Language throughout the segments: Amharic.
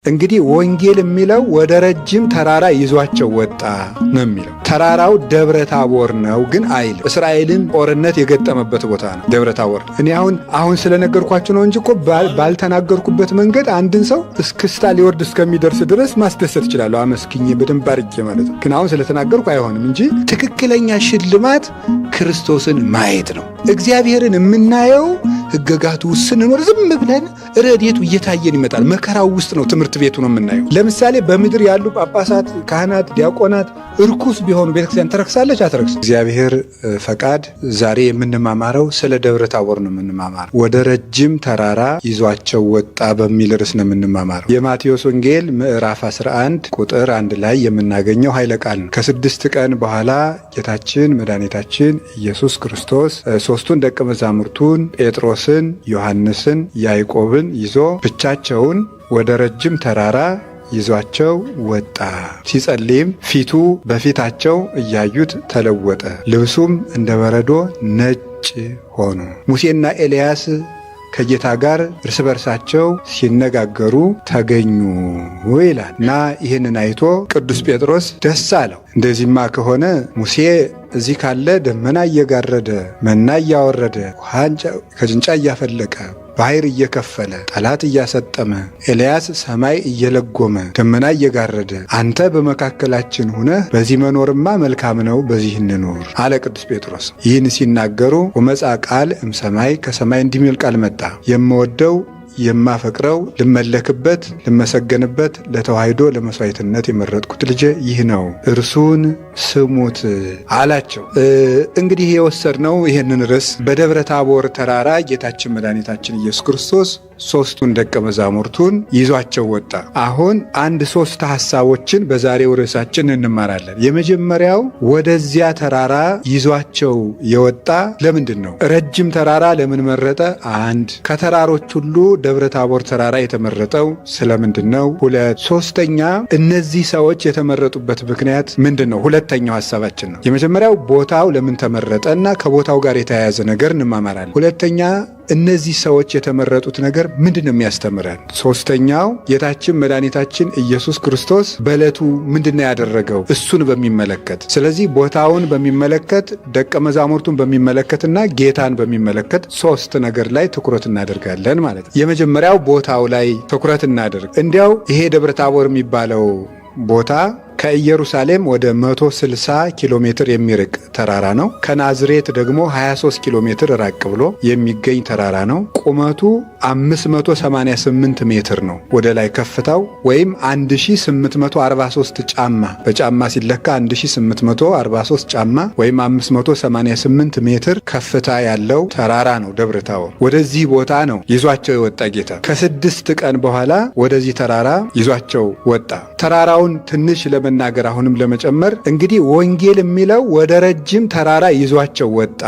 እንግዲህ ወንጌል የሚለው ወደ ረጅም ተራራ ይዟቸው ወጣ ነው የሚለው። ተራራው ደብረ ታቦር ነው ግን አይል እስራኤልን ጦርነት የገጠመበት ቦታ ነው ደብረ ታቦር። እኔ አሁን ስለነገርኳችሁ ነው እንጂ እኮ ባልተናገርኩበት መንገድ አንድን ሰው እስክስታ ሊወርድ እስከሚደርስ ድረስ ማስደሰት እችላለሁ፣ አመስግኜ በደንብ አድርጌ ማለት ነው። ግን አሁን ስለተናገርኩ አይሆንም እንጂ ትክክለኛ ሽልማት ክርስቶስን ማየት ነው። እግዚአብሔርን የምናየው ሕግጋቱ ውስጥ ስንኖር ዝም ብለን ረድኤቱ እየታየን ይመጣል። መከራው ውስጥ ነው ትምህርት ቤቱ ነው የምናየው። ለምሳሌ በምድር ያሉ ጳጳሳት፣ ካህናት፣ ዲያቆናት እርኩስ ቢሆኑ ቤተክርስቲያን ትረክሳለች አትረክስ? እግዚአብሔር ፈቃድ ዛሬ የምንማማረው ስለ ደብረ ታቦር ነው የምንማማረው። ወደ ረጅም ተራራ ይዟቸው ወጣ በሚል ርዕስ ነው የምንማማረው። የማቴዎስ ወንጌል ምዕራፍ 11 ቁጥር 1 ላይ የምናገኘው ኃይለ ቃል ነው። ከ6 ቀን በኋላ ጌታችን መድኃኒታችን ኢየሱስ ክርስቶስ ሦስቱን ደቀ መዛሙርቱን ጴጥሮስን፣ ዮሐንስን፣ ያዕቆብን ይዞ ብቻቸውን ወደ ረጅም ተራራ ይዟቸው ወጣ። ሲጸልይም ፊቱ በፊታቸው እያዩት ተለወጠ፣ ልብሱም እንደ በረዶ ነጭ ሆኑ። ሙሴና ኤልያስ ከጌታ ጋር እርስ በርሳቸው ሲነጋገሩ ተገኙ ይላል እና ይህንን አይቶ ቅዱስ ጴጥሮስ ደስ አለው። እንደዚህማ ከሆነ ሙሴ እዚህ ካለ ደመና እየጋረደ መና እያወረደ ከጭንጫ እያፈለቀ ባህር እየከፈለ ጠላት እያሰጠመ ኤልያስ ሰማይ እየለጎመ ደመና እየጋረደ አንተ በመካከላችን ሁነህ በዚህ መኖርማ መልካም ነው፣ በዚህ እንኖር አለ ቅዱስ ጴጥሮስ። ይህን ሲናገሩ ወመጻ ቃል እምሰማይ፣ ከሰማይ እንዲህ የሚል ቃል መጣ። የምወደው የማፈቅረው ልመለክበት ልመሰገንበት ለተዋሕዶ ለመስዋዕትነት የመረጥኩት ልጄ ይህ ነው፣ እርሱን ስሙት አላቸው። እንግዲህ የወሰድነው ይህንን ርዕስ በደብረ ታቦር ተራራ ጌታችን መድኃኒታችን ኢየሱስ ክርስቶስ ሦስቱን ደቀ መዛሙርቱን ይዟቸው ወጣ። አሁን 3 ሐሳቦችን በዛሬው ርዕሳችን እንማራለን። የመጀመሪያው ወደዚያ ተራራ ይዟቸው የወጣ ለምንድን ነው? ረጅም ተራራ ለምን መረጠ? ከተራሮች ሁሉ ደብረ ታቦር ተራራ የተመረጠው ስለምንድን ነው? 2 ሶስተኛ እነዚህ ሰዎች የተመረጡበት ምክንያት ምንድን ነው? ሁለተኛው ሐሳባችን ነው። የመጀመሪያው ቦታው ለምን ተመረጠ እና ከቦታው ጋር የተያያዘ ነገር እንማማራለን። ሁለተኛ እነዚህ ሰዎች የተመረጡት ነገር ምንድን ነው የሚያስተምረን? ሶስተኛው ጌታችን መድኃኒታችን ኢየሱስ ክርስቶስ በዕለቱ ምንድን ነው ያደረገው? እሱን በሚመለከት ስለዚህ ቦታውን በሚመለከት ደቀ መዛሙርቱን በሚመለከትና ጌታን በሚመለከት 3 ነገር ላይ ትኩረት እናደርጋለን ማለት ነው። የመጀመሪያው ቦታው ላይ ትኩረት እናደርግ። እንዲያው ይሄ ደብረ ታቦር የሚባለው ቦታ ከኢየሩሳሌም ወደ 160 ኪሎ ሜትር የሚርቅ ተራራ ነው። ከናዝሬት ደግሞ 23 ኪሎ ሜትር ራቅ ብሎ የሚገኝ ተራራ ነው። ቁመቱ 588 ሜትር ነው። ወደ ላይ ከፍታው ወይም 1843 ጫማ፣ በጫማ ሲለካ 1843 ጫማ ወይም 588 ሜትር ከፍታ ያለው ተራራ ነው ደብረ ታቦር። ወደዚህ ቦታ ነው ይዟቸው የወጣ ጌታ። ከ6 ቀን በኋላ ወደዚህ ተራራ ይዟቸው ወጣ። ተራራውን ትንሽ ለመናገር አሁንም ለመጨመር እንግዲህ ወንጌል የሚለው ወደ ረጅም ተራራ ይዟቸው ወጣ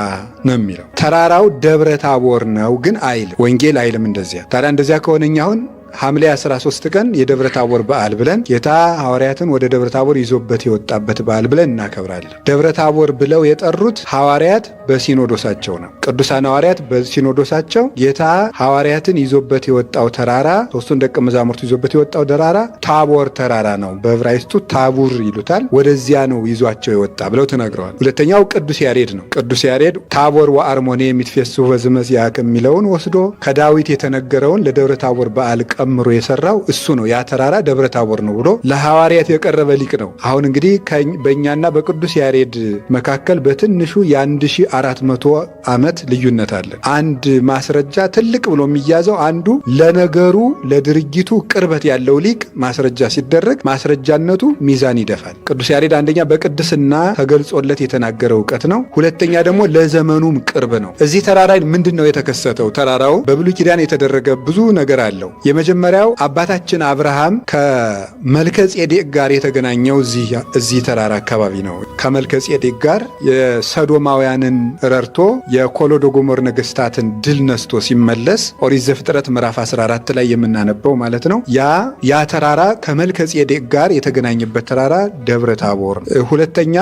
ነው የሚለው። ተራራው ደብረ ታቦር ነው ግን አይል ወንጌል አይልም እንደዚያ። ታዲያ እንደዚያ ከሆነኛ አሁን ሐምሌ 13 ቀን የደብረ ታቦር በዓል ብለን ጌታ ሐዋርያትን ወደ ደብረ ታቦር ይዞበት የወጣበት በዓል ብለን እናከብራለን። ደብረ ታቦር ብለው የጠሩት ሐዋርያት በሲኖዶሳቸው ነው። ቅዱሳን ሐዋርያት በሲኖዶሳቸው ጌታ ሐዋርያትን ይዞበት የወጣው ተራራ፣ 3ቱን ደቀ መዛሙርቱ ይዞበት የወጣው ተራራ ታቦር ተራራ ነው። በዕብራይስጡ ታቡር ይሉታል። ወደዚያ ነው ይዟቸው የወጣ ብለው ተናግረዋል። ሁለተኛው ቅዱስ ያሬድ ነው። ቅዱስ ያሬድ ታቦር ወአርሞኔ የሚትፌስሑ በዝመዚአከ የሚለውን ወስዶ ከዳዊት የተነገረውን ለደብረ ታቦር በዓል ቀምሮ የሰራው እሱ ነው። ያ ተራራ ደብረ ታቦር ነው ብሎ ለሐዋርያት የቀረበ ሊቅ ነው። አሁን እንግዲህ በእኛና በቅዱስ ያሬድ መካከል በትንሹ የ1400 ዓመት ልዩነት አለ። አንድ ማስረጃ ትልቅ ብሎ የሚያዘው አንዱ ለነገሩ ለድርጊቱ ቅርበት ያለው ሊቅ ማስረጃ ሲደረግ ማስረጃነቱ ሚዛን ይደፋል። ቅዱስ ያሬድ አንደኛ በቅድስና ተገልጾለት የተናገረ እውቀት ነው። ሁለተኛ ደግሞ ለዘመኑም ቅርብ ነው። እዚህ ተራራ ምንድን ነው የተከሰተው? ተራራው በብሉይ ኪዳን የተደረገ ብዙ ነገር አለው። የመጀመሪያው አባታችን አብርሃም ከመልከ ጼዴቅ ጋር የተገናኘው እዚህ ተራራ አካባቢ ነው። ከመልከ ጼዴቅ ጋር የሰዶማውያንን ረድቶ የኮሎዶጎሞር ነገስታትን ድል ነስቶ ሲመለስ ኦሪት ዘፍጥረት ምዕራፍ 14 ላይ የምናነበው ማለት ነው። ያ ተራራ ከመልከ ጼዴቅ ጋር የተገናኘበት ተራራ ደብረ ታቦር። ሁለተኛ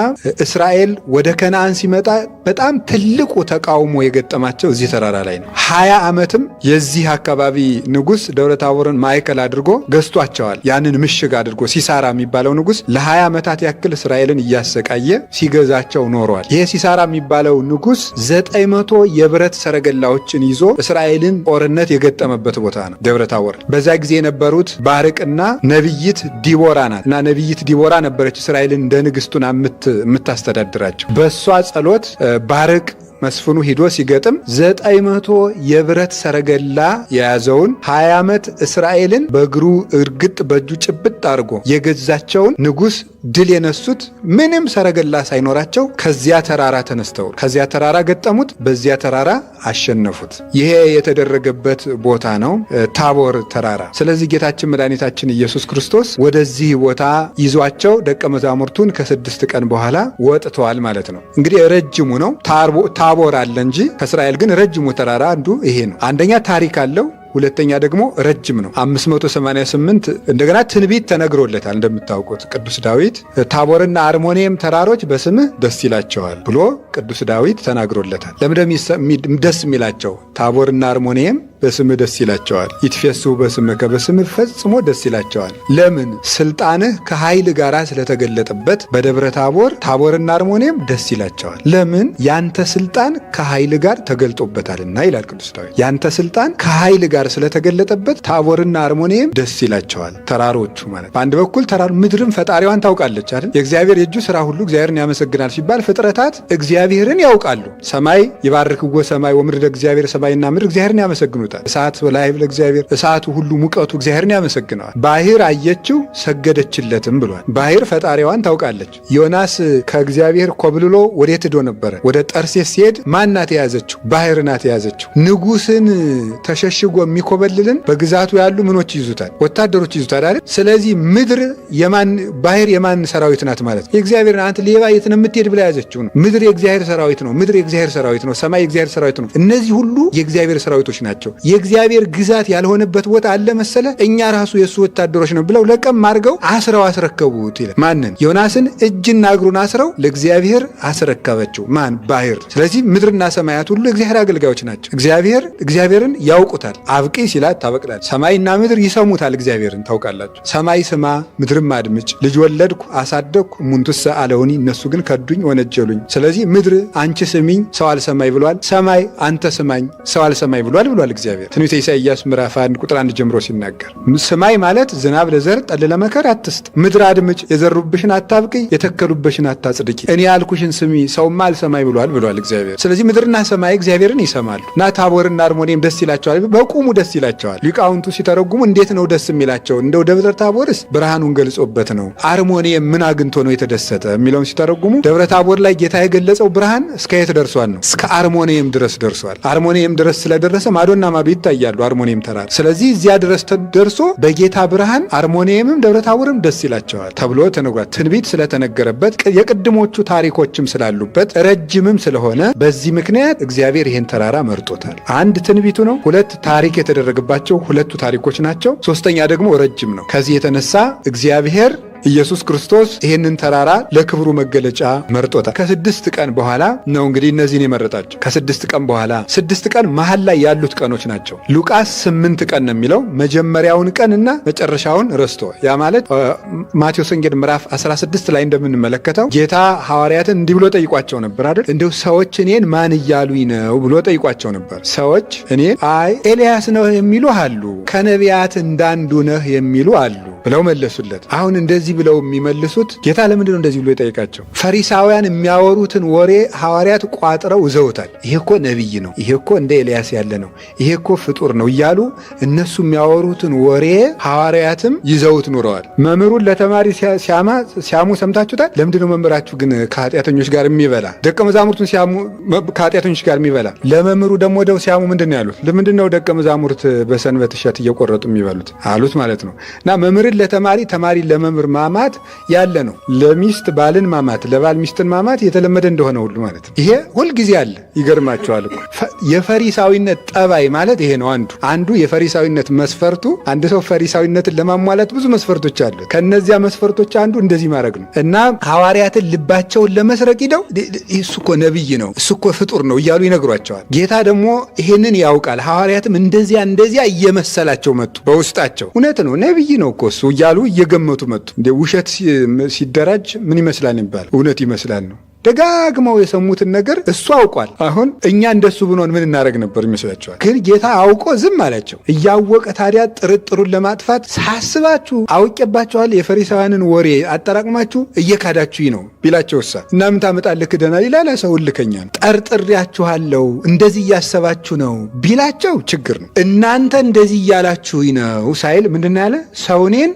እስራኤል ወደ ከነዓን ሲመጣ በጣም ትልቁ ተቃውሞ የገጠማቸው እዚህ ተራራ ላይ ነው። 20 ዓመትም የዚህ አካባቢ ንጉስ ደብረ ታቦር ታቦርን ማዕከል አድርጎ ገዝቷቸዋል። ያንን ምሽግ አድርጎ ሲሳራ የሚባለው ንጉስ ለ20 ዓመታት ያክል እስራኤልን እያሰቃየ ሲገዛቸው ኖሯል። ይሄ ሲሳራ የሚባለው ንጉስ 900 የብረት ሰረገላዎችን ይዞ እስራኤልን ጦርነት የገጠመበት ቦታ ነው ደብረ ታቦር። በዛ ጊዜ የነበሩት ባርቅና ነቢይት ዲቦራ ናት እና ነቢይት ዲቦራ ነበረች እስራኤልን እንደ ንግስቱን የምታስተዳድራቸው። በእሷ ጸሎት ባርቅ መስፍኑ ሂዶ ሲገጥም 900 የብረት ሰረገላ የያዘውን 20 ዓመት እስራኤልን በእግሩ እርግጥ በእጁ ጭብጥ አድርጎ የገዛቸውን ንጉስ ድል የነሱት ምንም ሰረገላ ሳይኖራቸው ከዚያ ተራራ ተነስተው ከዚያ ተራራ ገጠሙት፣ በዚያ ተራራ አሸነፉት። ይሄ የተደረገበት ቦታ ነው ታቦር ተራራ። ስለዚህ ጌታችን መድኃኒታችን ኢየሱስ ክርስቶስ ወደዚህ ቦታ ይዟቸው ደቀ መዛሙርቱን ከ6 ቀን በኋላ ወጥተዋል ማለት ነው። እንግዲህ ረጅሙ ነው ታቦር አለ እንጂ ከእስራኤል ግን ረጅሙ ተራራ አንዱ ይሄ ነው። አንደኛ ታሪክ አለው፣ ሁለተኛ ደግሞ ረጅም ነው። 588 እንደገና ትንቢት ተነግሮለታል። እንደምታውቁት ቅዱስ ዳዊት ታቦርና አርሞኒየም ተራሮች በስምህ ደስ ይላቸዋል ብሎ ቅዱስ ዳዊት ተናግሮለታል። ለምን ደስ የሚላቸው? ታቦርና አርሞኒየም በስምህ ደስ ይላቸዋል። ይትፌስሑ በስምከ በስምህ ፈጽሞ ደስ ይላቸዋል። ለምን? ስልጣንህ ከኃይል ጋር ስለተገለጠበት በደብረ ታቦር ታቦርና አርሞኒየም ደስ ይላቸዋል። ለምን? ያንተ ስልጣን ከኃይል ጋር ተገልጦበታልና ይላል ቅዱስ ዳዊት። ያንተ ስልጣን ከኃይል ጋር ስለተገለጠበት ታቦርና አርሞኒየም ደስ ይላቸዋል። ተራሮቹ ማለት በአንድ በኩል ምድርም ፈጣሪዋን ታውቃለች አይደል? የእግዚአብሔር የእጁ ስራ ሁሉ እግዚአብሔርን ያመሰግናል ሲባል ፍጥረታት እግዚአብሔርን ያውቃሉ። ሰማይ ይባርክዎ ሰማይ ወምድር እግዚአብሔር፣ ሰማይና ምድር እግዚአብሔርን ያመሰግኑታል። እሳት ላይ ለእግዚአብሔር፣ እሳቱ ሁሉ ሙቀቱ እግዚአብሔርን ያመሰግነዋል። ባህር አየችው ሰገደችለትም ብሏል። ባህር ፈጣሪዋን ታውቃለች። ዮናስ ከእግዚአብሔር ኮብልሎ ወዴት ሄዶ ነበረ? ወደ ጠርሴስ ሲሄድ ማን ናት የያዘችው? ባህር ናት የያዘችው። ንጉስን ተሸሽጎ የሚኮበልልን በግዛቱ ያሉ ምኖች ይዙታል? ወታደሮች ይዙታል አይደል? ስለዚህ ምድር ባህር የማን ሰራዊት ናት ማለት? የእግዚአብሔር። አንተ ሌባ የት ነው የምትሄድ ብላ ያዘችው ነው። ምድር የእግዚአብሔር ሰራዊት ነው። ምድር የእግዚአብሔር ሰራዊት ነው። ሰማይ የእግዚአብሔር ሰራዊት ነው። እነዚህ ሁሉ የእግዚአብሔር ሰራዊቶች ናቸው። የእግዚአብሔር ግዛት ያልሆነበት ቦታ አለ መሰለ? እኛ ራሱ የእሱ ወታደሮች ነው ብለው ለቀም አድርገው አስረው አስረከቡት ይላል። ማንን? ዮናስን እጅና እግሩን አስረው ለእግዚአብሔር አስረከበችው። ማን? ባህር። ስለዚህ ምድርና ሰማያት ሁሉ እግዚአብሔር አገልጋዮች ናቸው። እግዚአብሔርን ያውቁታል። አብቂ ሲላት ታበቅላል። ሰማይና ምድር ይሰሙታል እግዚአብሔርን። ታውቃላችሁ። ሰማይ ስማ ምድርም አድምጭ፣ ልጅ ወለድኩ አሳደግኩ ሙንቱሰ አለውኒ፣ እነሱ ግን ከዱኝ ወነጀሉኝ። ስለዚህ ምድር አንቺ ስሚኝ ሰው አልሰማይ ብሏል። ሰማይ አንተ ስማኝ ሰው አልሰማይ ብሏል እግዚአብሔር። ትንቢተ ኢሳይያስ ምዕራፍ 1 ቁጥር 1 ጀምሮ ሲናገር ስማይ ማለት ዝናብ ለዘር ጠል ለመከር አትስጥ፣ ምድር አድምጭ፣ የዘሩብሽን አታብቅይ፣ የተከሉበሽን አታጽድቂ፣ እኔ ያልኩሽን ስሚ ሰውማ አልሰማይ ብሏል እግዚአብሔር። ስለዚህ ምድርና ሰማይ እግዚአብሔርን ይሰማሉ እና ታቦርና አርሞኒየም ደስ ይላቸዋል። በቁሙ ደስ ይላቸዋል። ሊቃውንቱ ሲተረጉሙ እንዴት ነው ደስ የሚላቸው? እንደው ደብረ ታቦርስ ብርሃኑን ገልጾበት ነው። አርሞኒየም ምን አግኝቶ ነው የተደሰተ የሚለውን ሲተረጉሙ ደብረ ታቦር ላይ ጌታ የገለጸው ብርሃን እስከ የት ደርሷል ነው? እስከ አርሞኒየም ድረስ ደርሷል። አርሞኒየም ድረስ ስለደረሰ ማዶና ማዶ ይታያሉ አርሞኒየም ተራራ። ስለዚህ እዚያ ድረስ ደርሶ በጌታ ብርሃን አርሞኒየምም ደብረ ታቦርም ደስ ይላቸዋል ተብሎ ተነግሯል። ትንቢት ስለተነገረበት የቅድሞቹ ታሪኮችም ስላሉበት ረጅምም ስለሆነ በዚህ ምክንያት እግዚአብሔር ይህን ተራራ መርጦታል። አንድ ትንቢቱ ነው። ሁለት ታሪክ የተደረገባቸው ሁለቱ ታሪኮች ናቸው። ሶስተኛ ደግሞ ረጅም ነው። ከዚህ የተነሳ እግዚአብሔር ኢየሱስ ክርስቶስ ይህንን ተራራ ለክብሩ መገለጫ መርጦታል። ከ6 ቀን በኋላ ነው እንግዲህ እነዚህን የመረጣቸው። ከ6 ቀን በኋላ 6 ቀን መሀል ላይ ያሉት ቀኖች ናቸው። ሉቃስ 8 ቀን ነው የሚለው መጀመሪያውን ቀን እና መጨረሻውን ረስቶ። ያ ማለት ማቴዎስ ወንጌል ምዕራፍ 16 ላይ እንደምንመለከተው ጌታ ሐዋርያትን እንዲህ ብሎ ጠይቋቸው ነበር አይደል? እንደው ሰዎች እኔን ማን እያሉኝ ነው ብሎ ጠይቋቸው ነበር። ሰዎች እኔን ኤልያስ ነው የሚሉ አሉ፣ ከነቢያት እንዳንዱ ነህ የሚሉ አሉ ብለው መለሱለት። አሁን እንደዚህ ብለው የሚመልሱት ጌታ ለምንድን ነው እንደዚህ ብሎ የጠየቃቸው? ፈሪሳውያን የሚያወሩትን ወሬ ሐዋርያት ቋጥረው ይዘውታል። ይሄ እኮ ነቢይ ነው፣ ይሄ እኮ እንደ ኤልያስ ያለ ነው፣ ይሄ እኮ ፍጡር ነው እያሉ እነሱ የሚያወሩትን ወሬ ሐዋርያትም ይዘውት ኑረዋል። መምህሩን ለተማሪ ሲያሙ ሰምታችሁታል። ለምንድን ነው መምህራችሁ ግን ከኃጢአተኞች ጋር የሚበላ? ደቀ መዛሙርቱን ሲያሙ ከኃጢአተኞች ጋር የሚበላ፣ ለመምህሩ ደግሞ ደው ሲያሙ ምንድን ነው ያሉት? ለምንድን ነው ደቀ መዛሙርት በሰንበት እሸት እየቆረጡ የሚበሉት አሉት ማለት ነው። እና መምህርን ለተማሪ ተማሪ ለመምህር ማማት ያለ ነው። ለሚስት ባልን ማማት፣ ለባል ሚስትን ማማት የተለመደ እንደሆነ ሁሉ ማለት ነው። ይሄ ሁልጊዜ አለ። ይገርማቸዋል እኮ የፈሪሳዊነት ጠባይ ማለት ይሄ ነው። አንዱ የፈሪሳዊነት መስፈርቱ፣ አንድ ሰው ፈሪሳዊነትን ለማሟላት ብዙ መስፈርቶች አሉ። ከነዚያ መስፈርቶች አንዱ እንደዚህ ማድረግ ነው እና ሐዋርያትን ልባቸውን ለመስረቅ ሂደው እሱ እኮ ነቢይ ነው፣ እሱ እኮ ፍጡር ነው እያሉ ይነግሯቸዋል። ጌታ ደግሞ ይሄንን ያውቃል። ሐዋርያትም እንደዚያ እየመሰላቸው መጡ። በውስጣቸው እውነት ነው ነቢይ ነው እኮ እሱ እያሉ እየገመቱ መጡ። እንደ ውሸት ሲደራጅ ምን ይመስላል ይባል፣ እውነት ይመስላል ነው። ደጋግመው የሰሙትን ነገር እሱ አውቋል። አሁን እኛ እንደሱ ብንሆን ምን እናደርግ ነበር ይመስላችኋል? ግን ጌታ አውቆ ዝም አላቸው። እያወቀ ታዲያ ጥርጥሩን ለማጥፋት ሳስባችሁ አውቄባችኋል፣ የፈሪሳውያንን ወሬ አጠራቅማችሁ እየካዳችሁኝ ነው ቢላቸው እሳ እና ምን ታመጣለህ ክደናል ይላል። ሰው ልከኛ ነው። ጠርጥሬያችኋለሁ እንደዚህ እያሰባችሁ ነው ቢላቸው ችግር ነው። እናንተ እንደዚህ እያላችሁኝ ነው ሳይል ምንድን ያለ ሰውኔን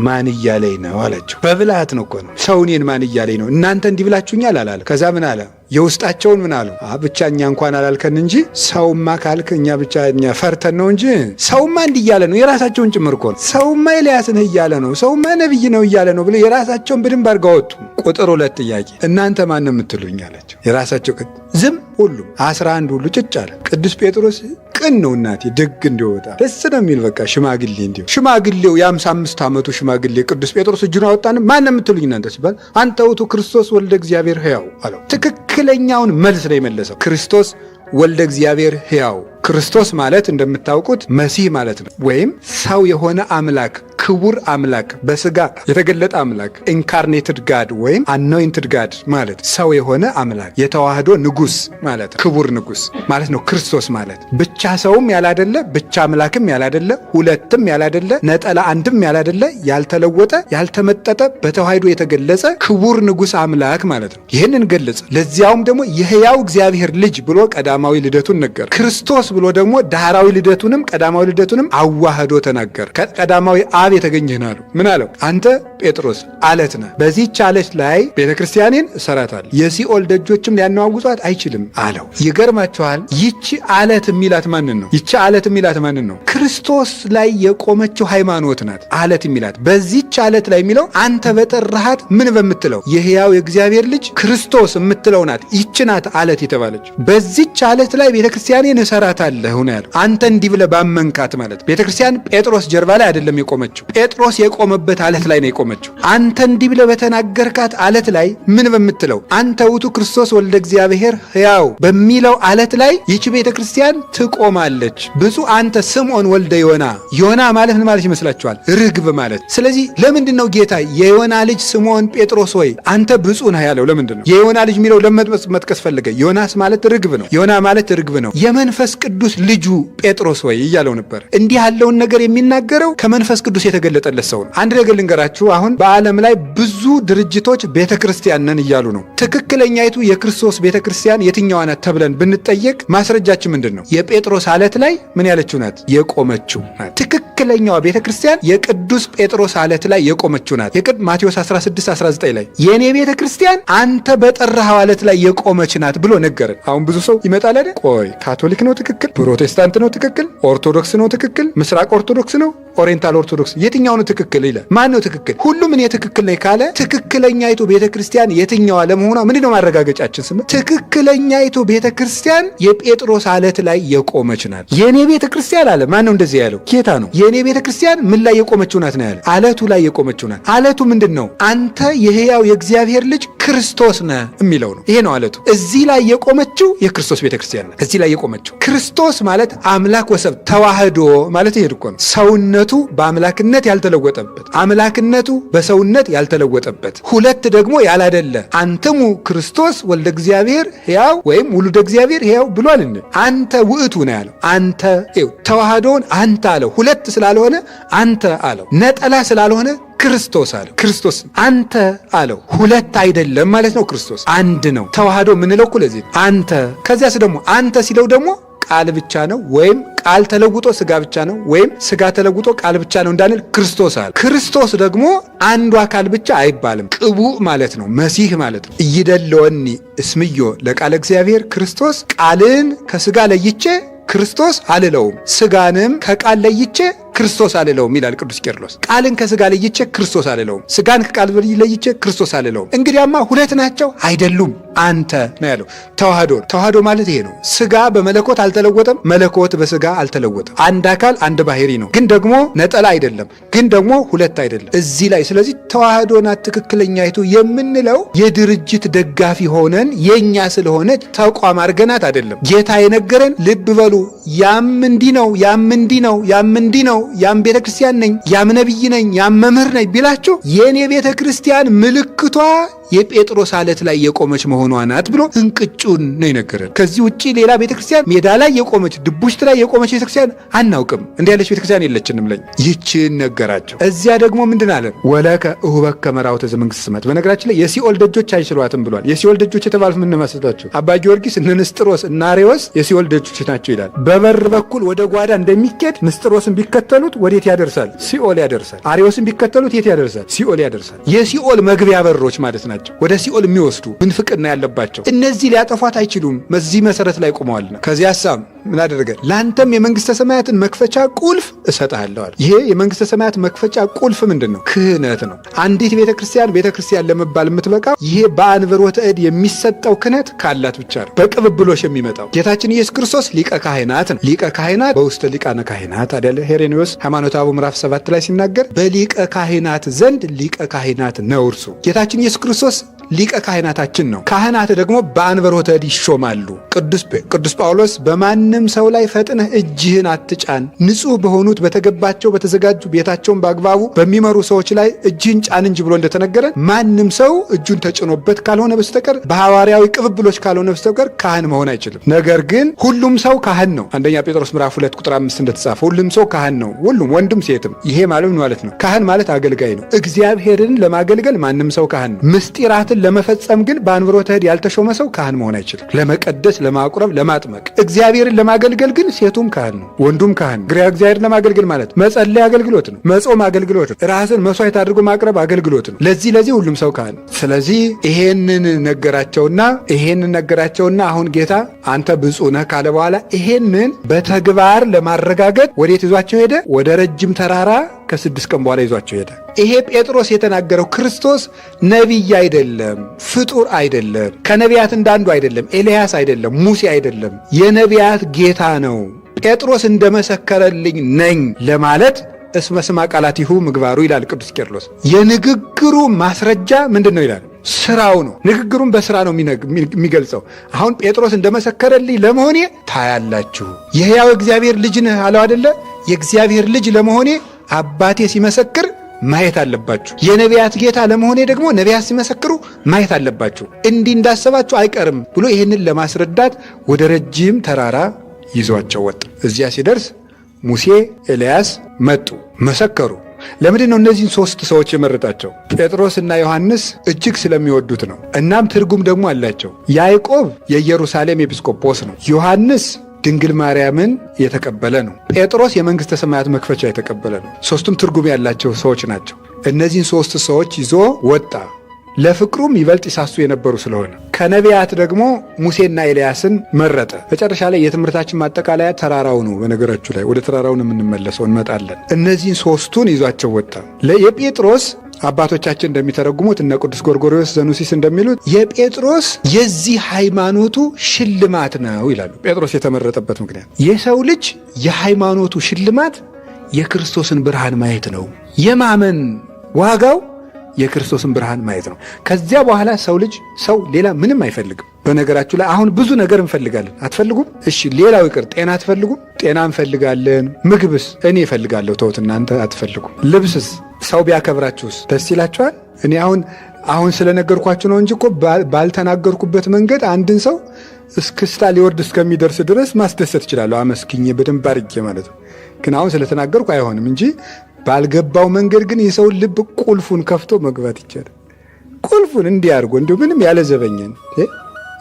ማን እያለኝ ነው አላቸው። በብልሃት ነው እኮ ነው። ሰውኔን ማን እያለኝ ነው እናንተ እንዲህ ብላችሁኛል። ከዛ ምን አለ? የውስጣቸውን ምን አሉ? ብቻ እኛ እንኳን አላልከን እንጂ ሰውማ ካልክ እኛ ብቻ እኛ ፈርተን ነው እንጂ ሰውማ እንዲህ እያለ ነው። የራሳቸውን ጭምር እኮ ነው። ሰውማ ኤልያስ ነህ እያለ ነው፣ ሰውማ ነቢይ ነው እያለ ነው ብለው የራሳቸውን በደንብ አድርገው ወጡ። ቁጥር 2 ጥያቄ እናንተ ማን ነው የምትሉኝ አላቸው። የራሳቸው ዝም ሁሉም 11 ሁሉ ጭጭ አለ። ቅዱስ ጴጥሮስ ቅን ነው እናቴ፣ ደግ እንዲወጣ ደስ ነው የሚል በቃ ሽማግሌ እንዲሁ ሽማግሌው የ55 ዓመቱ ሽማግሌ ቅዱስ ጴጥሮስ እጁን አወጣን። ማን ነው የምትሉኝ እናንተ ሲባል አንተ ውእቱ ክርስቶስ ወልደ እግዚአብሔር ሕያው አለው። ትክክለኛውን መልስ ነው የመለሰው። ክርስቶስ ወልደ እግዚአብሔር ሕያው። ክርስቶስ ማለት እንደምታውቁት መሲህ ማለት ነው፣ ወይም ሰው የሆነ አምላክ፣ ክቡር አምላክ፣ በስጋ የተገለጠ አምላክ፣ ኢንካርኔትድ ጋድ ወይም አኖይንትድ ጋድ ማለት ሰው የሆነ አምላክ፣ የተዋህዶ ንጉስ ማለት ነው። ክቡር ንጉስ ማለት ነው ክርስቶስ ማለት። ብቻ ሰውም ያላደለ፣ ብቻ አምላክም ያላደለ፣ ሁለትም ያላደለ፣ ነጠላ አንድም ያላደለ፣ ያልተለወጠ ያልተመጠጠ፣ በተዋህዶ የተገለጸ ክቡር ንጉስ አምላክ ማለት ነው። ይህንን ገለጸ። ለዚያውም ደግሞ የሕያው እግዚአብሔር ልጅ ብሎ ቀዳማዊ ልደቱን ነገር፣ ክርስቶስ ብሎ ደግሞ ዳህራዊ ልደቱንም ቀዳማዊ ልደቱንም አዋህዶ ተናገር። ከቀዳማዊ አብ የተገኘህ ነው። ምን አለው? አንተ ጴጥሮስ አለት ነህ፣ በዚህች አለት ላይ ቤተክርስቲያኔን እሰራታለሁ፣ የሲኦል ደጆችም ሊያነዋውጧት አይችልም አለው። ይገርማችኋል። ይቺ አለት የሚላት ማንን ነው? ይቺ አለት የሚላት ማንን ነው? ክርስቶስ ላይ የቆመችው ሃይማኖት ናት አለት የሚላት። በዚህች አለት ላይ የሚለው አንተ በጠራሃት ምን በምትለው የሕያው የእግዚአብሔር ልጅ ክርስቶስ የምትለው ናት። ይቺ ናት አለት የተባለች። በዚህች አለት ላይ ቤተክርስቲያኔን እሰራታለሁ ነው ያለው። አንተ እንዲህ ብለህ ባመንካት ማለት ቤተክርስቲያን ጴጥሮስ ጀርባ ላይ አይደለም የቆመችው፣ ጴጥሮስ የቆመበት አለት ላይ ነው የቆመችው። አንተ እንዲህ ብለህ በተናገርካት አለት ላይ ምን በምትለው አንተ ውእቱ ክርስቶስ ወልደ እግዚአብሔር ሕያው በሚለው አለት ላይ ይቺ ቤተክርስቲያን ትቆማለች። ብፁዕ አንተ ስምዖን ወልደ ዮና። ዮና ማለት ምን ማለት ይመስላችኋል? ርግብ ማለት። ስለዚህ ለምንድን ነው ጌታ የዮና ልጅ ስምዖን ጴጥሮስ ወይ አንተ ብፁዕ ነህ ያለው? ለምንድን ነው የዮና ልጅ የሚለው ለመጥቀስ ፈለገ? ዮናስ ማለት ርግብ ነው። ዮና ማለት ርግብ ነው። የመንፈስ ቅዱስ ልጁ ጴጥሮስ ወይ እያለው ነበር። እንዲህ ያለውን ነገር የሚናገረው ከመንፈስ ቅዱስ የተገለጠለት ሰው ነው። አንድ ነገር ልንገራችሁ። አሁን በዓለም ላይ ብዙ ድርጅቶች ቤተክርስቲያን ነን እያሉ ነው። ትክክለኛይቱ የክርስቶስ ቤተክርስቲያን የትኛዋ ናት ተብለን ብንጠየቅ ማስረጃችን ምንድን ነው? የጴጥሮስ አለት ላይ ምን ያለችው ናት? የቆመችው ናት። ትክክለኛዋ ቤተክርስቲያን የቅዱስ ጴጥሮስ አለት ላይ የቆመችው ናት። ማቴዎስ 16:19 ላይ የእኔ ቤተክርስቲያን አንተ በጠራኸው አለት ላይ የቆመች ናት ብሎ ነገረን። አሁን ብዙ ሰው ይመጣል አይደል? ቆይ ካቶሊክ ነው ትክክል? ፕሮቴስታንት ነው ትክክል? ኦርቶዶክስ ነው ትክክል? ምስራቅ ኦርቶዶክስ ነው? ኦሪየንታል ኦርቶዶክስ? የትኛው ነው ትክክል ይላል። ማን ነው ትክክል? ሁሉም እኔ ትክክል ነኝ ካለ ትክክለኛይቱ ቤተክርስቲያን የትኛዋ ለመሆኗ ምንድነው ማረጋገጫችን? ስም ትክክለኛይቱ ቤተክርስቲያን የጴጥሮስ አለት ላይ የቆመች ናት። የኔ ቤተክርስቲያን አለ። ማን ነው እንደዚህ ያለው? ጌታ ነው። የኔ ቤተክርስቲያን ምን ላይ የቆመችው ናት ነው ያለ? አለቱ ላይ የቆመችው ናት። አለቱ ምንድነው? አንተ የሕያው የእግዚአብሔር ልጅ ክርስቶስ ነህ የሚለው ነው። ይሄ ነው አለቱ። እዚህ ላይ የቆመችው የክርስቶስ ቤተክርስቲያን ናት። እዚህ ላይ የቆመችው ክርስቶስ ማለት አምላክ ወሰብ ተዋህዶ ማለት ይሄ እኮ ነው። ሰውነቱ በአምላክነት ያልተለወጠበት፣ አምላክነቱ በሰውነት ያልተለወጠበት፣ ሁለት ደግሞ ያላደለ አንተሙ ክርስቶስ ወልደ እግዚአብሔር ሕያው ወይም ውሉደ እግዚአብሔር ሕያው ብሏል። አንተ ውእቱ ነው ያለው። አንተ ተዋህዶውን አንተ አለው። ሁለት ስላልሆነ አንተ አለው። ነጠላ ስላልሆነ ክርስቶስ አለው። ክርስቶስ አንተ አለው። ሁለት አይደለም ማለት ነው። ክርስቶስ አንድ ነው። ተዋህዶ የምንለው እኮ ለዚህ አንተ። ከዚያስ ደግሞ አንተ ሲለው ደግሞ ቃል ብቻ ነው፣ ወይም ቃል ተለውጦ ስጋ ብቻ ነው፣ ወይም ስጋ ተለውጦ ቃል ብቻ ነው እንዳንል ክርስቶስ አለ። ክርስቶስ ደግሞ አንዱ አካል ብቻ አይባልም። ቅቡዕ ማለት ነው፣ መሲህ ማለት ነው። እይደለወኒ እስምዮ ለቃለ እግዚአብሔር ክርስቶስ ቃልን ከስጋ ለይቼ ክርስቶስ አልለውም፣ ስጋንም ከቃል ለይቼ ክርስቶስ አልለውም ይላል ቅዱስ ቄርሎስ። ቃልን ከስጋ ለይቼ ክርስቶስ አልለውም፣ ስጋን ከቃል ለይቼ ክርስቶስ አልለውም። እንግዲያማ ሁለት ናቸው አይደሉም አንተ ነው ያለው። ተዋህዶ ማለት ይሄ ነው። ስጋ በመለኮት አልተለወጠም፣ መለኮት በስጋ አልተለወጠም። አንድ አካል አንድ ባህሪ ነው። ግን ደግሞ ነጠላ አይደለም፣ ግን ደግሞ ሁለት አይደለም እዚህ ላይ። ስለዚህ ተዋህዶ ናት ትክክለኛይቱ የምንለው የድርጅት ደጋፊ ሆነን የኛ ስለሆነ ተቋም አድርገናት አይደለም። ጌታ የነገረን ልብ በሉ፣ ያም እንዲህ ነው፣ ያም እንዲህ ነው፣ ያም እንዲህ ነው፣ ያም ቤተ ክርስቲያን ነኝ፣ ያም ነብይ ነኝ፣ ያም መምህር ነኝ ቢላችሁ የኔ ቤተ ክርስቲያን ምልክቷ የጴጥሮስ አለት ላይ የቆመች መሆኗ ናት ብሎ እንቅጩን ነው የነገረን። ከዚህ ውጪ ሌላ ቤተክርስቲያን ሜዳ ላይ የቆመች ድቡሽት ላይ የቆመች ቤተክርስቲያን አናውቅም። እንዲህ ያለች ቤተክርስቲያን የለችንም ለኝ ይችን ነገራቸው። እዚያ ደግሞ ምንድን አለ? ወለከ እሁበከ መራውተ ዘመንግሥተ ሰማያት። በነገራችን ላይ የሲኦል ደጆች አይችሏትም ብሏል። የሲኦል ደጆች የተባሉት ምን መስላችሁ? አባ ጊዮርጊስ እነ ንስጥሮስ እና አሬዎስ የሲኦል ደጆች ናቸው ይላል። በበር በኩል ወደ ጓዳ እንደሚኬድ ንስጥሮስን ቢከተሉት ወዴት ያደርሳል? ሲኦል ያደርሳል። አሬዎስን ቢከተሉት የት ያደርሳል? ሲኦል ያደርሳል። የሲኦል መግቢያ በሮች ማለት ናቸው። ወደ ሲኦል የሚወስዱ ምንፍቅና ያለባቸው እነዚህ ሊያጠፏት አይችሉም። በዚህ መሰረት ላይ ቆመዋልና ከዚያ ሐሳብ ምን አደረገ? ለአንተም የመንግስተ ሰማያትን መክፈቻ ቁልፍ እሰጥሃለሁ አለ። ይሄ የመንግስተ ሰማያት መክፈቻ ቁልፍ ምንድን ነው? ክህነት ነው። አንዲት ቤተክርስቲያን ለመባል የምትበቃው ይሄ በአንብሮተ እድ የሚሰጠው ክህነት ካላት ብቻ ነው። በቅብብሎሽ የሚመጣው ጌታችን ኢየሱስ ክርስቶስ ሊቀ ካህናት ነው። ሊቀ ካህናት በውስተ ሊቃነ ካህናት አይደለ? ሄሬኔዎስ ሃይማኖተ አበው ምዕራፍ 7 ላይ ሲናገር በሊቀ ካህናት ዘንድ ሊቀ ካህናት ነው እርሱ። ጌታችን ኢየሱስ ክርስቶስ ሊቀ ካህናታችን ነው። ካህናት ደግሞ በአንብሮተ እድ ይሾማሉ። ቅዱስ ጳውሎስ በማንም ሰው ላይ ፈጥነህ እጅህን አትጫን፣ ንጹሕ በሆኑት በተገባቸው በተዘጋጁ ቤታቸውን በአግባቡ በሚመሩ ሰዎች ላይ እጅህን ጫን እንጂ ብሎ እንደተነገረ ማንም ሰው እጁን ተጭኖበት ካልሆነ በስተቀር በሐዋርያዊ ቅብብሎች ካልሆነ በስተቀር ካህን መሆን አይችልም። ነገር ግን ሁሉም ሰው ካህን ነው። አንደኛ ጴጥሮስ ምዕራፍ 2 ቁጥር 5 እንደተጻፈ ሁሉም ሰው ካህን ነው። ሁሉም ወንድም ሴትም። ይሄ ማለት ነው ካህን ማለት አገልጋይ ነው። እግዚአብሔርን ለማገልገል ማንም ሰው ካህን ነው። ምስጢራትን ለመፈጸም ግን በአንብሮተ እድ ያልተሾመ ሰው ካህን መሆን አይችልም። ለመቀደስ፣ ለማቁረብ፣ ለማጥመቅ። እግዚአብሔርን ለማገልገል ግን ሴቱም ካህን ነው፣ ወንዱም ካህን ነው። እግዚአብሔርን ለማገልገል ማለት መጸለይ አገልግሎት ነው፣ መጾም አገልግሎት ነው፣ ራስን መስዋዕት አድርጎ ማቅረብ አገልግሎት ነው። ለዚህ ሁሉም ሰው ካህን ነው። ስለዚህ ይሄንን ነገራቸውና አሁን ጌታ አንተ ብፁዕ ነህ ካለ በኋላ ይሄንን በተግባር ለማረጋገጥ ወዴት ይዟቸው ሄደ? ወደ ረጅም ተራራ ከ6 ቀን በኋላ ይዟቸው ሄደ። ይሄ ጴጥሮስ የተናገረው ክርስቶስ ነቢይ አይደለም፣ ፍጡር አይደለም፣ ከነቢያት እንዳንዱ አይደለም፣ ኤልያስ አይደለም፣ ሙሴ አይደለም፣ የነቢያት ጌታ ነው። ጴጥሮስ እንደመሰከረልኝ ነኝ ለማለት እስመ ስማ ቃላቲሁ ምግባሩ ይላል ቅዱስ ቄርሎስ። የንግግሩ ማስረጃ ምንድን ነው ይላል? ስራው ነው። ንግግሩን በስራ ነው የሚገልጸው። አሁን ጴጥሮስ እንደመሰከረልኝ ለመሆኔ ታያላችሁ። የሕያው እግዚአብሔር ልጅ ነህ አለው አደለ? የእግዚአብሔር ልጅ ለመሆኔ አባቴ ሲመሰክር ማየት አለባችሁ። የነቢያት ጌታ ለመሆኔ ደግሞ ነቢያት ሲመሰክሩ ማየት አለባችሁ። እንዲህ እንዳሰባችሁ አይቀርም ብሎ ይህንን ለማስረዳት ወደ ረጅም ተራራ ይዟቸው ወጣ። እዚያ ሲደርስ ሙሴ፣ ኤልያስ መጡ፣ መሰከሩ። ለምንድን ነው እነዚህን 3 ሰዎች የመረጣቸው? ጴጥሮስና ዮሐንስ እጅግ ስለሚወዱት ነው። እናም ትርጉም ደግሞ አላቸው። ያዕቆብ የኢየሩሳሌም ኤጲስቆጶስ ነው። ዮሐንስ ድንግል ማርያምን የተቀበለ ነው። ጴጥሮስ የመንግሥተ ሰማያት መክፈቻ የተቀበለ ነው። 3ቱም ትርጉም ያላቸው ሰዎች ናቸው። እነዚህን 3 ሰዎች ይዞ ወጣ። ለፍቅሩም ይበልጥ ይሳሱ የነበሩ ስለሆነ ከነቢያት ደግሞ ሙሴና ኤልያስን መረጠ። መጨረሻ ላይ የትምህርታችን ማጠቃለያ ተራራው ነው። በነገራችሁ ላይ ወደ ተራራውን የምንመለሰው እንመጣለን። እነዚህን 3ቱን ይዟቸው ወጣ። የጴጥሮስ አባቶቻችን እንደሚተረጉሙት እነ ቅዱስ ጎርጎርዮስ ዘኑሲስ እንደሚሉት የጴጥሮስ የዚህ ሃይማኖቱ ሽልማት ነው ይላሉ። ጴጥሮስ የተመረጠበት ምክንያት የሰው ልጅ የሃይማኖቱ ሽልማት የክርስቶስን ብርሃን ማየት ነው። የማመን ዋጋው የክርስቶስን ብርሃን ማየት ነው። ከዚያ በኋላ ሰው ሌላ ምንም አይፈልግም። በነገራችሁ ላይ አሁን ብዙ ነገር እንፈልጋለን። አትፈልጉም? እሺ ሌላው ይቅር፣ ጤና አትፈልጉም? ጤና እንፈልጋለን። ምግብስ? እኔ እፈልጋለሁ፣ ተውት እናንተ አትፈልጉም። ልብስስ? ሰው ቢያከብራችሁስ ደስ ይላችኋል? እኔ አሁን ስለነገርኳችሁ ነው እንጂ እኮ ባልተናገርኩበት መንገድ አንድን ሰው እስክስታ ሊወርድ እስከሚደርስ ድረስ ማስደሰት እችላለሁ፣ አመስግኜ በደንብ አድርጌ ማለት ነው። ግን አሁን ስለተናገርኩ አይሆንም እንጂ ባልገባው መንገድ ግን የሰውን ልብ ቁልፉን ከፍቶ መግባት ይቻላል። ቁልፉን እንዲህ አድርጎ እንዲሁ ምንም ያለ ዘበኛን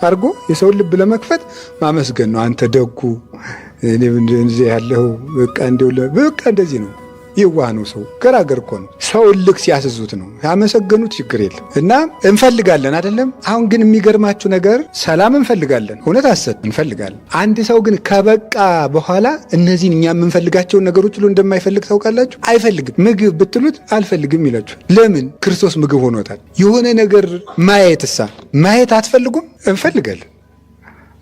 አድርጎ የሰውን ልብ ለመክፈት ማመስገን ነው። አንተ ደጉ እኔ እንደዚህ ያለው በቃ እንደዚህ ነው። የዋህ ነው ሰው። ገራገር እኮ ነው ሰው። እልክ ሲያስዙት ነው ያመሰገኑት፣ ችግር የለም እና እንፈልጋለን አይደለም። አሁን ግን የሚገርማችሁ ነገር ሰላም እንፈልጋለን፣ እውነት ሐሰት እንፈልጋለን። አንድ ሰው ግን ከበቃ በኋላ እነዚህን እኛ የምንፈልጋቸውን ነገሮች ሁሉ እንደማይፈልግ ታውቃላችሁ። አይፈልግም። ምግብ ብትሉት አልፈልግም ይላችሁ። ለምን? ክርስቶስ ምግብ ሆኖታል። የሆነ ነገር ማየት አትፈልጉም? እንፈልጋለን።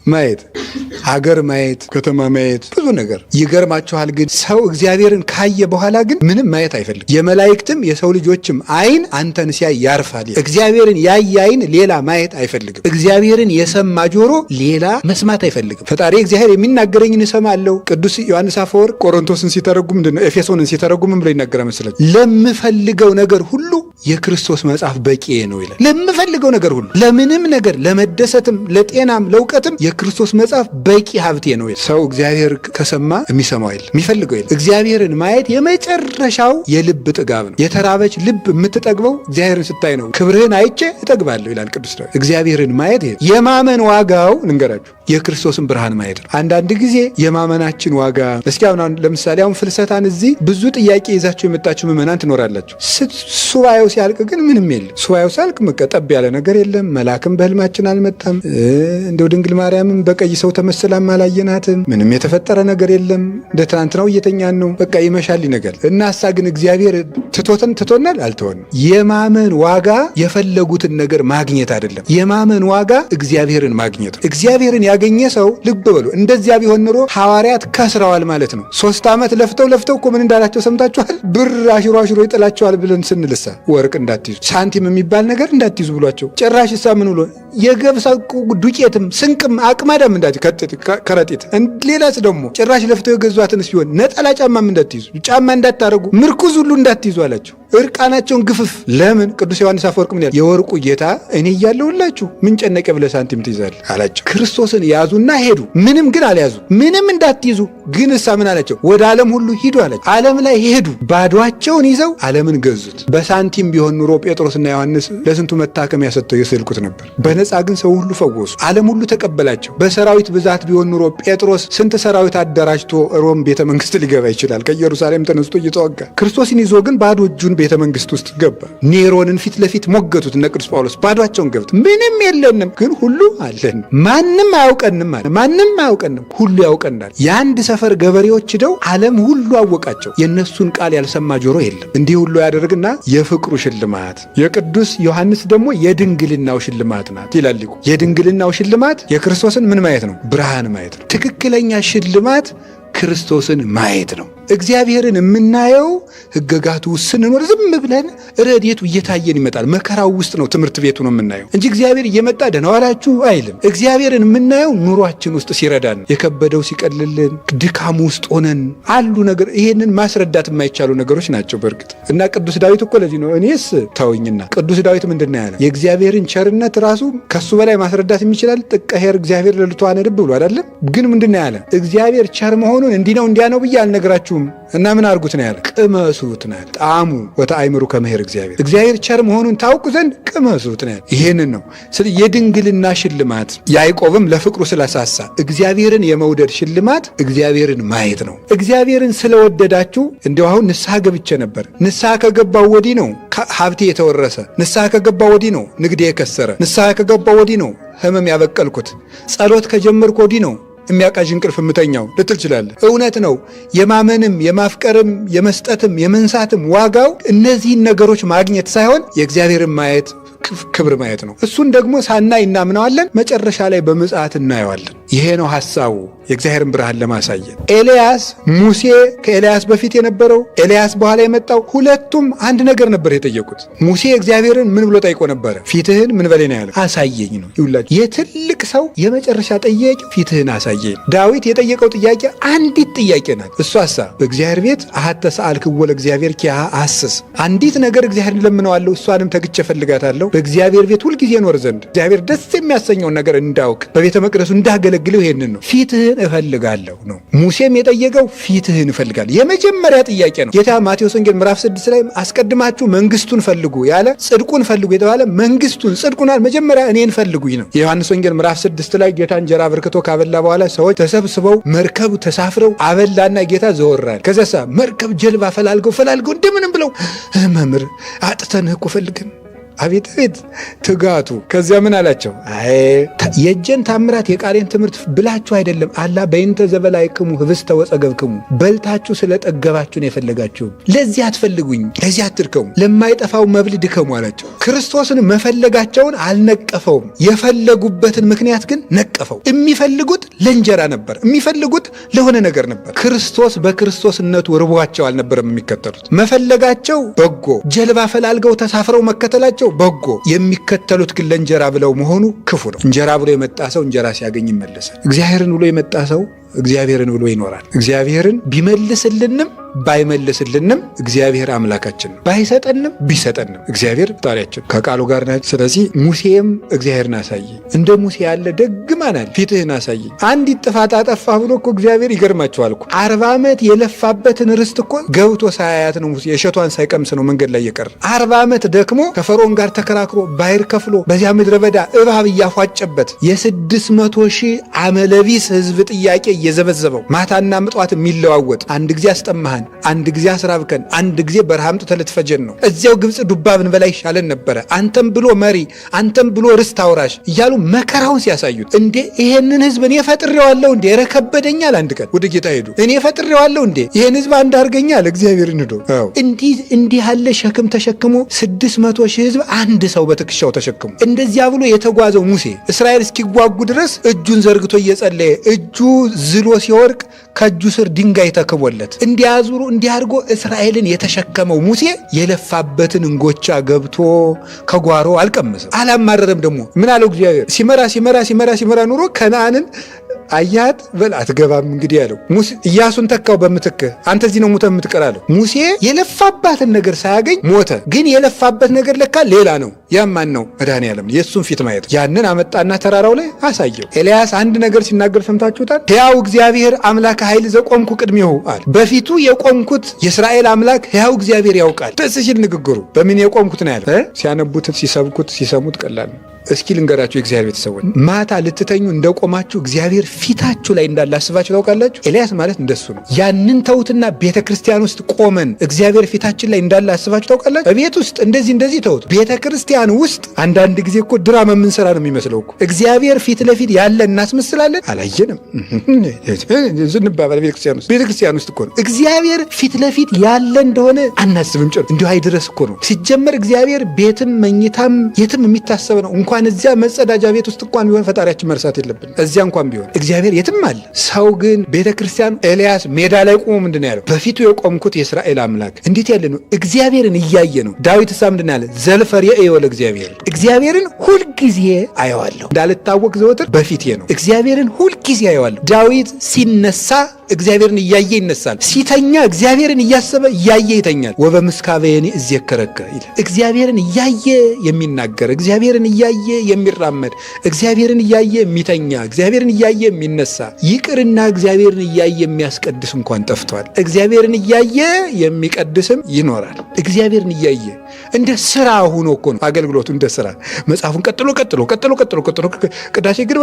ማየት፣ ሀገር ማየት፣ ከተማ ማየት፣ ብዙ ነገር ይገርማችኋል። ግን ሰው እግዚአብሔርን ካየ በኋላ ግን ምንም ማየት አይፈልግም። የመላእክትም የሰው ልጆችም ዓይን አንተን ሲያይ ያርፋል። እግዚአብሔርን ያየ ዓይን ሌላ ማየት አይፈልግም። እግዚአብሔርን የሰማ ጆሮ ሌላ መስማት አይፈልግም። ፈጣሪ እግዚአብሔር የሚናገረኝን እሰማለሁ። ቅዱስ ዮሐንስ አፈወርቅ ቆሮንቶስን ሲተረጉም ኤፌሶንን ሲተረጉም ብሎ ይናገራል መሰለኝ። ለምፈልገው ነገር ሁሉ የክርስቶስ መጽሐፍ በቂ ነው ይላል። ለምፈልገው ነገር ሁሉ፣ ለምንም ነገር፣ ለመደሰትም፣ ለጤናም፣ ለእውቀትም የክርስቶስ መጽሐፍ በቂ ሀብቴ ነው። ሰው እግዚአብሔር ከሰማ የሚሰማው የለም፣ የሚፈልገው የለም። እግዚአብሔርን ማየት የመጨረሻው የልብ ጥጋብ ነው። የተራበች ልብ የምትጠግበው እግዚአብሔርን ስታይ ነው። ክብርህን አይቼ እጠግባለሁ ይላል ቅዱስ ዳዊት። እግዚአብሔርን ማየት የማመን ዋጋው ልንገራችሁ፣ የክርስቶስን ብርሃን ማየት ነው። አንዳንድ ጊዜ የማመናችን ዋጋ እስኪ አሁን ለምሳሌ ፍልሰታን እዚህ ብዙ ጥያቄ ይዛችሁ የመጣችሁ ምዕመናን ትኖራላችሁ። ሱባኤው ሲያልቅ ግን ምንም የለም። ሱባኤው ሲያልቅ መቀጠብ ያለ ነገር የለም። መልአክም በህልማችን አልመጣም። እንደው ድንግል ማርያምም በቀይ ሰው ተመስላም አላየናትም። ምንም የተፈጠረ ነገር የለም። እንደ ትናንትናው እየተኛን ነው። በቃ ይመሻል ይነጋል። እናሳ ግን እግዚአብሔር ትቶናል? አልተወንም። የማመን ዋጋ የፈለጉትን ነገር ማግኘት አይደለም። የማመን ዋጋ እግዚአብሔርን ማግኘት ነው። እግዚአብሔርን ያገኘ ሰው ልብ በሉ፣ እንደዚያ ቢሆን ኑሮ ሐዋርያት ከስረዋል ማለት ነው። 3 ዓመት ለፍተው እኮ ምን እንዳላቸው ሰምታችኋል? ብር አሽሮ ይጥላቸዋል ብለን ስንልሳ ወርቅ እንዳትይዙ፣ ሳንቲም የሚባል ነገር እንዳትይዙ ብሏቸው ጭራሽ እሳ ምን ብሎ የገብስ ዱቄትም ስንቅም አቅማዳም ከረጢት፣ ሌላስ ደግሞ ጭራሽ ለፍተው የገዟትንስ ቢሆን ነጠላ ጫማም እንዳትይዙ፣ ጫማ እንዳታረጉ፣ ምርኩዝ ሁሉ እንዳትይዙ አላቸው። እርቃናቸውን ግፍፍ። ለምን? ቅዱስ ዮሐንስ አፈወርቅ ምን ያለ የወርቁ ጌታ እኔ እያለሁላችሁ ምን ጨነቀ ብለህ ሳንቲም ትይዛለህ አላቸው። ክርስቶስን ያዙና ሄዱ። ምንም ግን አልያዙ። ምንም እንዳትይዙ ግን እሳ ምን አላቸው? ወደ ዓለም ሁሉ ሂዱ አላቸው። ዓለም ላይ ሄዱ። ባዷቸውን ይዘው ዓለምን ገዙት። በሳንቲም ቢሆን ኑሮ ጴጥሮስና ዮሐንስ ለስንቱ መታከሚያ ሰጥተው ይስልኩት ነበር። በነፃ ግን ሰው ሁሉ ፈወሱ። ዓለም ሁሉ ተቀበላቸው። በሰራዊት ብዛት ቢሆን ኑሮ ጴጥሮስ ስንት ሰራዊት አደራጅቶ ሮም ቤተ መንግስት ሊገባ ይችላል። ከኢየሩሳሌም ተነስቶ እየተዋጋ ክርስቶስን ይዞ ግን ባዶ እጁን ቤተ መንግስት ውስጥ ገባ። ኔሮንን ፊት ለፊት ሞገቱት እነ ቅዱስ ጳውሎስ። ባዷቸውን ገብት ምንም የለንም ግን ሁሉ አለን። ማንም አያውቀንም አለ። ማንም አያውቀንም፣ ሁሉ ያውቀናል። የአንድ ሰፈር ገበሬዎች ሄደው ዓለም ሁሉ አወቃቸው። የእነሱን ቃል ያልሰማ ጆሮ የለም። እንዲህ ሁሉ ያደርግና የፍቅሩ ሽልማት የቅዱስ ዮሐንስ ደግሞ የድንግልናው ሽልማት ናት ይላል ሊቁ። የድንግልናው ሽልማት የክርስቶስን ምን ማየት ነው? ብርሃን ማየት ነው። ትክክለኛ ሽልማት ክርስቶስን ማየት ነው። እግዚአብሔርን የምናየው ሕገጋቱ ውስጥ ስንኖር ዝም ብለን ረድኤቱ እየታየን ይመጣል። መከራው ውስጥ ነው ትምህርት ቤቱ ነው የምናየው እንጂ እግዚአብሔር እየመጣ ደህና ዋላችሁ አይልም። እግዚአብሔርን የምናየው ኑሯችን ውስጥ ሲረዳን፣ የከበደው ሲቀልልን፣ ድካሙ ውስጥ ሆነን አሉ ነገር። ይሄንን ማስረዳት የማይቻሉ ነገሮች ናቸው በእርግጥ እና ቅዱስ ዳዊት እኮ ለዚህ ነው እኔስ ተውኝና ቅዱስ ዳዊት ምንድን ነው ያለ? የእግዚአብሔርን ቸርነት ራሱ ከሱ በላይ ማስረዳት የሚችላል ጥቀ ኄር እግዚአብሔር ለልቷነ ልብ ብሎ አይደለም። ግን ምንድን ነው ያለ? እግዚአብሔር ቸር መሆኑን እንዲህ ነው እንዲያ ነው ብዬ አልነግራችሁም እና ምን አድርጉት ነው ያለ? ቅመሱት ነው ያለ። ጣዕሙ ወተአይምሩ ከመሄር እግዚአብሔር ቸር መሆኑን ታውቁ ዘንድ ቅመሱት ነው ያለ። ይሄንን ነው የድንግልና ሽልማት። ያዕቆብም ለፍቅሩ ስለሳሳ እግዚአብሔርን የመውደድ ሽልማት እግዚአብሔርን ማየት ነው። እግዚአብሔርን ስለወደዳችሁ እንዲያው አሁን ንስሐ ገብቼ ነበር። ንስሐ ከገባው ወዲህ ነው ሀብቴ የተወረሰ። ንስሐ ከገባው ወዲህ ነው ንግዴ የከሰረ። ንስሐ ከገባው ወዲህ ነው ሕመም ያበቀልኩት። ጸሎት ከጀመርኩ ወዲህ ነው የሚያቃዥ እንቅልፍ የምተኛው ልትል ትችላለህ። እውነት ነው። የማመንም የማፍቀርም የመስጠትም የመንሳትም ዋጋው እነዚህን ነገሮች ማግኘት ሳይሆን የእግዚአብሔርን ማየት ክብር ማየት ነው። እሱን ደግሞ ሳናይ እናምነዋለን፣ መጨረሻ ላይ በምጽአት እናየዋለን። ይሄ ነው ሐሳቡ የእግዚአብሔርን ብርሃን ለማሳየት። ኤልያስ፣ ሙሴ ከኤልያስ በፊት የነበረው ኤልያስ በኋላ የመጣው ሁለቱም አንድ ነገር ነበር የጠየቁት። ሙሴ እግዚአብሔርን ምን ብሎ ጠይቆ ነበረ? ፊትህን ምን በላይ ነው ያለ? አሳየኝ ነው። ይውላችሁ የትልቅ ሰው የመጨረሻ ጥያቄ ፊትህን አሳየኝ። ዳዊት የጠየቀው ጥያቄ አንዲት ጥያቄ ናት። እሷሳ በእግዚአብሔር ቤት አሐተ ሰአልክዎ ለእግዚአብሔር ኪያሃ አስስ። አንዲት ነገር እግዚአብሔርን ለምነዋለሁ፣ እሷንም ተግቼ እፈልጋታለሁ። በእግዚአብሔር ቤት ሁልጊዜ ኖር ዘንድ እግዚአብሔር ደስ የሚያሰኘውን ነገር እንዳውቅ በቤተ መቅደሱ እንዳገለግለው ይሄንን ነው። ፊትህን እፈልጋለሁ ነው። ሙሴም የጠየቀው ፊትህን እፈልጋለሁ የመጀመሪያ ጥያቄ ነው። ጌታ ማቴዎስ ወንጌል ምዕራፍ 6 ላይ አስቀድማችሁ መንግስቱን ፈልጉ ያለ ጽድቁን ፈልጉ የተባለ መንግስቱን ጽድቁን መጀመሪያ እኔን ፈልጉኝ ነው። የዮሐንስ ወንጌል ምዕራፍ 6 ላይ ጌታ እንጀራ አበርክቶ ካበላ በኋላ ሰዎች ተሰብስበው መርከብ ተሳፍረው አበላና ጌታ ዘወራል። ከዚያ መርከብ ጀልባ ፈላልገው እንደምንም ብለው መምህር አጥተንህ እኮ ፈልገን አቤት ትጋቱ። ከዚያ ምን አላቸው? አይ የእጄን ታምራት የቃሌን ትምህርት ብላችሁ አይደለም አላ በእንተ ዘበላይክሙ ህብስተ ወጸገብክሙ በልታችሁ ስለጠገባችሁ ነው የፈለጋችሁ። ለዚህ አትፈልጉኝ፣ ለዚህ አትድከሙ፣ ለማይጠፋው መብል ድከሙ አላቸው። ክርስቶስን መፈለጋቸውን አልነቀፈውም። የፈለጉበትን ምክንያት ግን ነቀፈው። የሚፈልጉት ለእንጀራ ነበር፣ የሚፈልጉት ለሆነ ነገር ነበር። ክርስቶስ በክርስቶስነቱ ርቧቸው አልነበረም የሚከተሉት። መፈለጋቸው በጎ፣ ጀልባ ፈላልገው ተሳፍረው መከተላቸው በጎ፣ የሚከተሉት ግን ለእንጀራ ብለው መሆኑ ክፉ ነው። እንጀራ ብሎ የመጣ ሰው እንጀራ ሲያገኝ ይመለሳል። እግዚአብሔርን ብሎ የመጣ ሰው እግዚአብሔርን ብሎ ይኖራል። እግዚአብሔርን ቢመልስልንም ባይመልስልንም እግዚአብሔር አምላካችን ነው። ባይሰጠንም ቢሰጠንም እግዚአብሔር ፈጣሪያችን ከቃሉ ጋር ናቸው። ስለዚህ ሙሴም እግዚአብሔርን አሳየኝ፣ እንደ ሙሴ ያለ ደግ ማን አለ? ፊትህን አሳየኝ። አንዲት ጥፋት አጠፋ ብሎ እኮ እግዚአብሔር ይገርማቸዋል እኮ 40 ዓመት የለፋበትን ርስት እኮ ገብቶ ሳያያት ነው ሙሴ የእሸቷን ሳይቀምስ ነው መንገድ ላይ የቀረ። 40 ዓመት ደክሞ ከፈርዖን ጋር ተከራክሮ ባሕር ከፍሎ በዚያ ምድረ በዳ እባብ እያፏጨበት የ600,000 አመለቢስ ህዝብ ጥያቄ እየዘበዘበው ማታና ምጧት የሚለዋወጥ አንድ ጊዜ አስጠማህን፣ አንድ ጊዜ አስራብከን፣ አንድ ጊዜ በረሃ አምጥተህ ልትፈጀን ነው፣ እዚያው ግብፅ ዱባ ብንበላ ይሻለን ነበረ፣ አንተም ብሎ መሪ፣ አንተም ብሎ ርስት አውራሽ እያሉ መከራውን ሲያሳዩት፣ እንዴ ይሄንን ህዝብ እኔ ፈጥሬዋለሁ እንዴ? ኧረ ከበደኛል። አንድ ቀን ወደ ጌታ ሄዱ። እኔ ፈጥሬዋለሁ እንዴ? ይሄን ህዝብ አንድ አድርገኛል። እግዚአብሔርን ሄዶ እንዲህ ያለ ሸክም ተሸክሞ 600,000 ህዝብ አንድ ሰው በትከሻው ተሸክሞ እንደዚያ ብሎ የተጓዘው ሙሴ እስራኤል እስኪጓጉ ድረስ እጁን ዘርግቶ እየጸለየ እጁ ዝሎ ሲወርቅ ከእጁ ስር ድንጋይ ተክቦለት እንዲያዙሩ እንዲያርጎ እስራኤልን የተሸከመው ሙሴ የለፋበትን እንጎቻ ገብቶ ከጓሮ አልቀመሰም፣ አላማረረም። ደግሞ ምን አለው እግዚአብሔር? ሲመራ ኑሮ ከነዓንን አያት በል አትገባም እንግዲህ ያለው ሙሴ ኢያሱን ተካው በምትክ አንተ እዚህ ነው ሞተ የምትቀር አለው። ሙሴ የለፋባትን ነገር ሳያገኝ ሞተ። ግን የለፋበት ነገር ለካ ሌላ ነው። ያማን ነው? መድኃኔዓለም። የእሱን ፊት ማየት ያንን አመጣና ተራራው ላይ አሳየው። ኤልያስ አንድ ነገር ሲናገር ሰምታችሁታል። ሕያው እግዚአብሔር አምላክ ኃይል ዘቆምኩ ቅድሜሁ አለ። በፊቱ የቆምኩት የእስራኤል አምላክ ሕያው እግዚአብሔር ያውቃል። ደስ ሲል ንግግሩ በምን የቆምኩት ነው ያለው። ሲያነቡት ሲሰሙት ቀላል ነው። እስኪ ልንገራችሁ የእግዚአብሔር ቤተሰቦች፣ ማታ ልትተኙ እንደቆማችሁ እግዚአብሔር ፊታችሁ ላይ እንዳለ አስባችሁ ታውቃላችሁ? ኤልያስ ማለት እንደሱ ነው። ያንን ተውትና ቤተ ክርስቲያን ውስጥ ቆመን እግዚአብሔር ፊታችን ላይ እንዳለ አስባችሁ ታውቃላችሁ? ቤት ውስጥ እንደዚህ ተውት። ቤተ ክርስቲያን ውስጥ አንዳንድ ጊዜ እኮ ድራማ የምንሰራ ነው የሚመስለው እኮ። እግዚአብሔር ፊት ለፊት ያለ እናስመስላለን። አላየንም ዝንባባል። ቤተ ክርስቲያን ውስጥ እኮ ነው እግዚአብሔር ፊት ለፊት ያለ እንደሆነ አናስብም። ጭር እንዲሁ አይድረስ እኮ ነው። ሲጀመር እግዚአብሔር ቤትም መኝታም የትም የሚታሰብ ነው። እንኳን እዚያ መጸዳጃ ቤት ውስጥ እንኳን ቢሆን ፈጣሪያችን መርሳት የለብን። እዚያ እንኳን ቢሆን እግዚአብሔር የትም አለ። ሰው ግን ቤተክርስቲያን ኤልያስ ሜዳ ላይ ቆሞ ምንድን ያለው? በፊቱ የቆምኩት የእስራኤል አምላክ እንዴት ያለ ነው? እግዚአብሔርን እያየ ነው። ዳዊትሳ ምንድን ያለ? ዘልፈር የእየወለ እግዚአብሔርን ሁልጊዜ አየዋለሁ፣ እንዳልታወቅ ዘወትር በፊቴ ነው። እግዚአብሔርን ሁልጊዜ አየዋለሁ። ዳዊት ሲነሳ እግዚአብሔርን እያየ ይነሳል። ሲተኛ እግዚአብሔርን እያሰበ እያየ ይተኛል። ወበምስካበየኒ እዜከረከ ይላል። እግዚአብሔርን እያየ የሚናገር፣ እግዚአብሔርን እያየ የሚራመድ፣ እግዚአብሔርን እያየ የሚተኛ፣ እግዚአብሔርን እያየ የሚነሳ ይቅርና እግዚአብሔርን እያየ የሚያስቀድስ እንኳን ጠፍቷል። እግዚአብሔርን እያየ የሚቀድስም ይኖራል። እግዚአብሔርን እያየ እንደ ስራ ሆኖ እኮ ነው አገልግሎቱ፣ እንደ ስራ መጽሐፉን ቀጥሎ ቅዳሴ ግን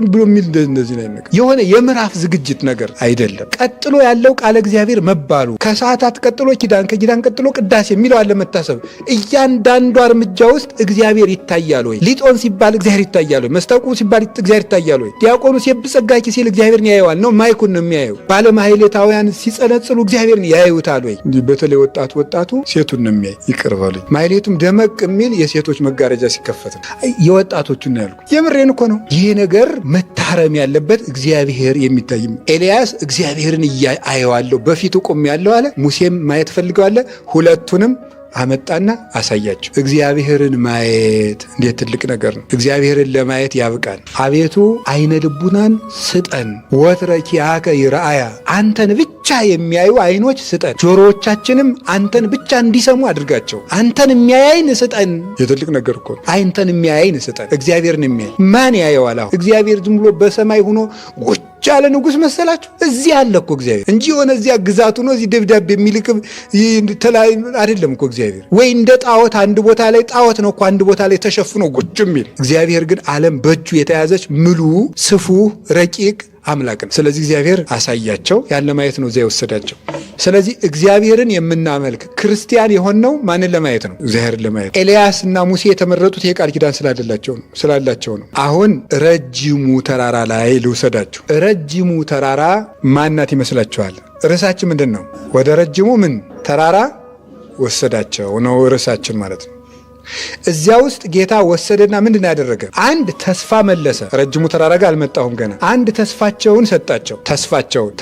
ብሎ የሚል እንደዚህ ነው የሆነ የምዕራፍ ዝግጅት ነገር አይደለም። ቀጥሎ ያለው ቃለ እግዚአብሔር መባሉ፣ ከሰዓታት ቀጥሎ ኪዳን፣ ከኪዳን ቀጥሎ ቅዳሴ የሚለው አለ መታሰብ። እያንዳንዷ እርምጃ ውስጥ እግዚአብሔር ይታያል ወይ? ሊጦን ሲባል እግዚአብሔር ይታያል ወይ? መስታወቁ ሲባል እግዚአብሔር ይታያል ወይ? ዲያቆኑ ሲጸጋቂ ሲል እግዚአብሔርን ያየዋል ነው? ማይኩን ነው የሚያየው? ባለማህሌታውያን ሲጸነጽሉ እግዚአብሔርን ያዩታል ወይ? በተለይ ወጣቱ ሴቱን ነው የሚያይ። ይቅር በሉኝ። ማህሌቱም ደመቅ የሚል የሴቶች መጋረጃ ሲከፈት ነው። የወጣቶቹን ነው ያልኩት። የምሬን እኮ ነው። ይሄ ነገር መታረም ያለበት እግዚአብሔር የሚታይም። ኤልያስ እግዚአብሔርን አየዋለሁ በፊቱ ቆሜያለሁ አለ። ሙሴም ማየት ፈልገዋለ። ሁለቱንም አመጣና አሳያቸው። እግዚአብሔርን ማየት እንዴት ትልቅ ነገር ነው! እግዚአብሔርን ለማየት ያብቃን። አቤቱ አይነ ልቡናን ስጠን፣ ወትረ ኪያከ ይርአያ፣ አንተን ብቻ የሚያዩ አይኖች ስጠን፣ ጆሮዎቻችንም አንተን ብቻ እንዲሰሙ አድርጋቸው። አንተን የሚያይን ስጠን። የትልቅ ነገር እኮ አንተን የሚያይን ስጠን። እግዚአብሔርን የሚያይ ማን ያየዋል? አሁን እግዚአብሔር ዝም ብሎ በሰማይ ሆኖ ቁጭ ያለ ንጉሥ መሰላችሁ? እዚህ አለ እኮ እግዚአብሔር እንጂ የሆነ እዚያ ግዛቱ ነው እዚህ ደብዳቤ የሚልክም አይደለም እኮ እግዚአብሔር። ወይ እንደ ጣዖት አንድ ቦታ ላይ ጣዖት ነው እኮ አንድ ቦታ ላይ ተሸፍኖ ቁጭ የሚል። እግዚአብሔር ግን ዓለም በእጁ የተያዘች ምሉ ስፉህ ረቂቅ አምላክ ነው። ስለዚህ እግዚአብሔር አሳያቸው። ያን ለማየት ነው እዚያ የወሰዳቸው። ስለዚህ እግዚአብሔርን የምናመልክ ክርስቲያን የሆነው ማንን ለማየት ነው? እግዚአብሔርን ለማየት። ኤልያስ እና ሙሴ የተመረጡት የቃል ኪዳን ስላላቸው ነው። አሁን ረጅሙ ተራራ ላይ ልውሰዳችሁ። ረጅሙ ተራራ ማናት ይመስላችኋል? ርዕሳችን ምንድን ነው? ወደ ረጅሙ ምን ተራራ ወሰዳቸው ነው ርዕሳችን ማለት ነው። እዚያ ውስጥ ጌታ ወሰደና ምንድን ያደረገ? አንድ ተስፋ መለሰ። ረጅሙ ተራራ ጋር አልመጣሁም ገና። አንድ ተስፋቸውን ሰጣቸው።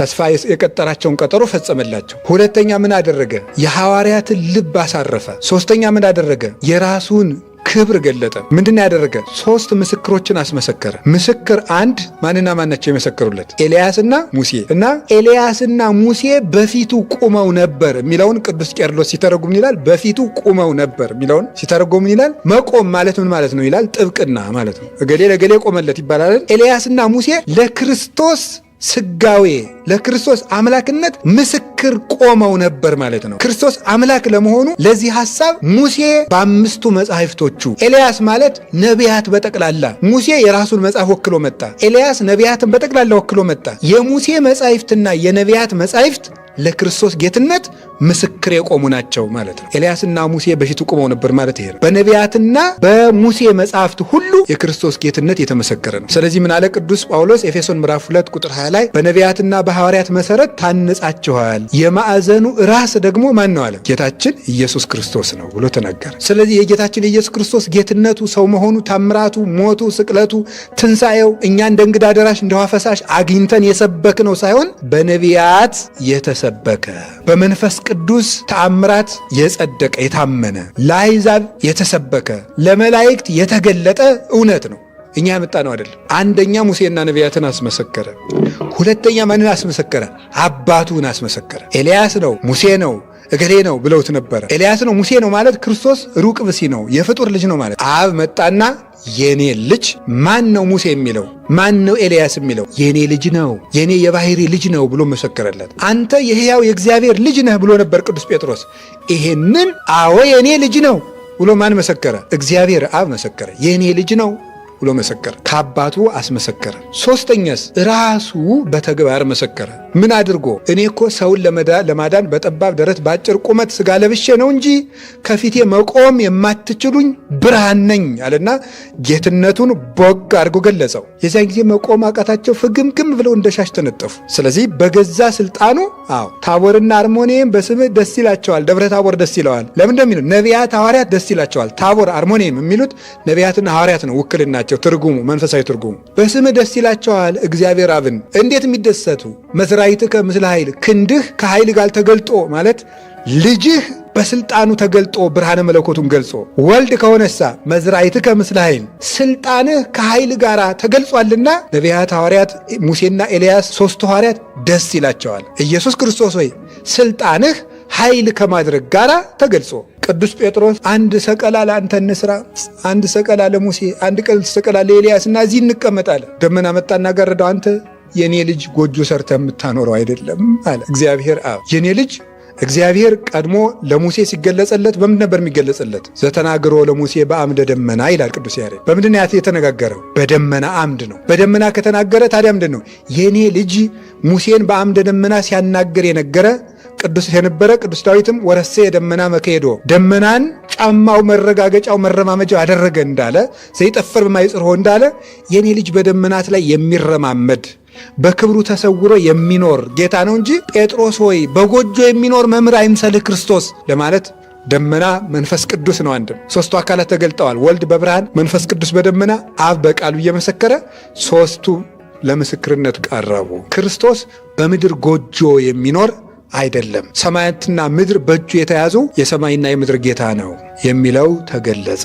ተስፋ የቀጠራቸውን ቀጠሮ ፈጸመላቸው። ሁለተኛ ምን አደረገ? የሐዋርያትን ልብ አሳረፈ። ሶስተኛ ምን አደረገ? የራሱን ክብር ገለጠ። ምንድን ያደረገ? 3 ምስክሮችን አስመሰከረ። ምስክር አንድ ማንና ማን ናቸው የመሰከሩለት? ኤልያስና ሙሴ። እና ኤልያስና ሙሴ በፊቱ ቁመው ነበር የሚለውን ቅዱስ ቄርሎስ ሲተረጉም ይላል። በፊቱ ቁመው ነበር የሚለውን ሲተረጉም ይላል። መቆም ማለት ምን ማለት ነው ይላል? ጥብቅና ማለት ነው። እገሌ ለገሌ ቆመለት ይባላል። ኤልያስና ሙሴ ለክርስቶስ ስጋዌ ለክርስቶስ አምላክነት ምስክር ቆመው ነበር ማለት ነው። ክርስቶስ አምላክ ለመሆኑ ለዚህ ሐሳብ ሙሴ በ5ቱ መጻሕፍቶቹ፣ ኤልያስ ማለት ነቢያት በጠቅላላ፣ ሙሴ የራሱን መጽሐፍ ወክሎ መጣ። ኤልያስ ነቢያትን በጠቅላላ ወክሎ መጣ። የሙሴ መጻሕፍትና የነቢያት መጻሕፍት ለክርስቶስ ጌትነት ምስክር የቆሙ ናቸው ማለት ነው። ኤልያስና ሙሴ በፊቱ ቆመው ነበር ማለት ይሄ ነው። በነቢያትና በሙሴ መጻሕፍት ሁሉ የክርስቶስ ጌትነት የተመሰከረ ነው። ስለዚህ ምን አለ ቅዱስ ጳውሎስ ኤፌሶን ምዕራፍ 2 ቁጥር 20 ላይ በነቢያትና በሐዋርያት መሰረት ታንጻችኋል፣ የማዕዘኑ ራስ ደግሞ ማን ነው አለ? ጌታችን ኢየሱስ ክርስቶስ ነው ብሎ ተናገረ። ስለዚህ የጌታችን ኢየሱስ ክርስቶስ ጌትነቱ፣ ሰው መሆኑ፣ ታምራቱ፣ ሞቱ፣ ስቅለቱ፣ ትንሣኤው እኛ እንደ እንግዳ ደራሽ እንደ ውሃ ፈሳሽ አግኝተን የሰበክ ነው ሳይሆን በነቢያት የተሰበከ በመንፈስ ቅዱስ ተአምራት የጸደቀ የታመነ ለአሕዛብ የተሰበከ ለመላእክት የተገለጠ እውነት ነው። እኛ ያመጣ ነው አይደለም። አንደኛ ሙሴና ነቢያትን አስመሰከረ። ሁለተኛ ማንን አስመሰከረ? አባቱን አስመሰከረ። ኤልያስ ነው፣ ሙሴ ነው፣ እገሌ ነው ብለውት ነበረ። ኤልያስ ነው፣ ሙሴ ነው ማለት ክርስቶስ ሩቅ ብሲ ነው፣ የፍጡር ልጅ ነው ማለት። አብ መጣና የኔ ልጅ ማን ነው ሙሴ የሚለው? ማን ነው ኤልያስ የሚለው? የኔ ልጅ ነው፣ የኔ የባህሪ ልጅ ነው ብሎ መሰከረለት። አንተ የሕያው የእግዚአብሔር ልጅ ነህ ብሎ ነበር ቅዱስ ጴጥሮስ። ይሄንን አዎ የኔ ልጅ ነው ብሎ ማን መሰከረ? እግዚአብሔር አብ መሰከረ። የኔ ልጅ ነው ብሎ መሰከረ። ከአባቱ አስመሰከረ። ሶስተኛስ ራሱ በተግባር መሰከረ። ምን አድርጎ? እኔ እኮ ሰውን ለማዳን በጠባብ ደረት በአጭር ቁመት ስጋ ለብሼ ነው እንጂ ከፊቴ መቆም የማትችሉኝ ብርሃን ነኝ አለና ጌትነቱን ቦግ አድርጎ ገለጸው። የዚያን ጊዜ መቆም አቃታቸው፣ ፍግምግም ብለው እንደ ሻሽ ተነጠፉ። ስለዚህ በገዛ ስልጣኑ ታቦርና አርሞኒየም በስምህ ደስ ይላቸዋል፣ ደብረ ታቦር ደስ ይለዋል። ለምን እንደሚሉ ነቢያት ሐዋርያት ደስ ይላቸዋል። ታቦር አርሞኒየም የሚሉት ነቢያትና ሐዋርያት ነው ውክልናቸው፣ ትርጉሙ መንፈሳዊ ትርጉሙ። በስምህ ደስ ይላቸዋል እግዚአብሔር አብን። እንዴት የሚደሰቱ መዝራዕትከ ምስለ ኃይል፣ ክንድህ ከኃይል ጋር ተገልጦ ማለት ልጅህ በስልጣኑ ተገልጦ ብርሃነ መለኮቱን ገልጾ። ወልድ ከሆነሳ መዝራዕትከ ምስለ ኃይል፣ ስልጣንህ ከኃይል ጋር ተገልጿልና ነቢያት ሐዋርያት ሙሴና ኤልያስ 3ቱ ሐዋርያት ደስ ይላቸዋል። ኢየሱስ ክርስቶስ ሆይ ስልጣንህ ኃይል ከማድረግ ጋር ተገልጾ። ቅዱስ ጴጥሮስ አንድ ሰቀላ ለአንተ እንስራ፣ አንድ ሰቀላ ለሙሴ፣ አንድ ሰቀላ ለኤልያስ እና እዚህ እንቀመጣለን። ደመና መጣና ጋረደው። አንተ የኔ ልጅ ጎጆ ሰርተ የምታኖረው አይደለም አለ እግዚአብሔር አብ። የኔ ልጅ እግዚአብሔር ቀድሞ ለሙሴ ሲገለጸለት በምንድን ነበር የሚገለጸለት? ዘተናግሮ ለሙሴ በአምደ ደመና ይላል ቅዱስ ያሬድ። በምንድን ያት የተነጋገረው? በደመና አምድ ነው። በደመና ከተናገረ ታዲያ ምንድን ነው? የኔ ልጅ ሙሴን በአምደ ደመና ሲያናገር የነገረ ቅዱስ የነበረ ቅዱስ ዳዊትም ወረሴ የደመና መከሄዶ፣ ደመናን ጫማው መረጋገጫው መረማመጃው አደረገ እንዳለ፣ ዘይጠፈር በማይጽርሆ እንዳለ የኔ ልጅ በደመናት ላይ የሚረማመድ በክብሩ ተሰውሮ የሚኖር ጌታ ነው እንጂ ጴጥሮስ ሆይ በጎጆ የሚኖር መምህር አይምሰልህ ክርስቶስ ለማለት ደመና መንፈስ ቅዱስ ነው። አንድም 3ቱ አካላት ተገልጠዋል። ወልድ በብርሃን መንፈስ ቅዱስ በደመና አብ በቃሉ እየመሰከረ 3ቱ ለምስክርነት ቀረቡ። ክርስቶስ በምድር ጎጆ የሚኖር አይደለም። ሰማያትና ምድር በእጁ የተያዙ የሰማይና የምድር ጌታ ነው የሚለው ተገለጸ።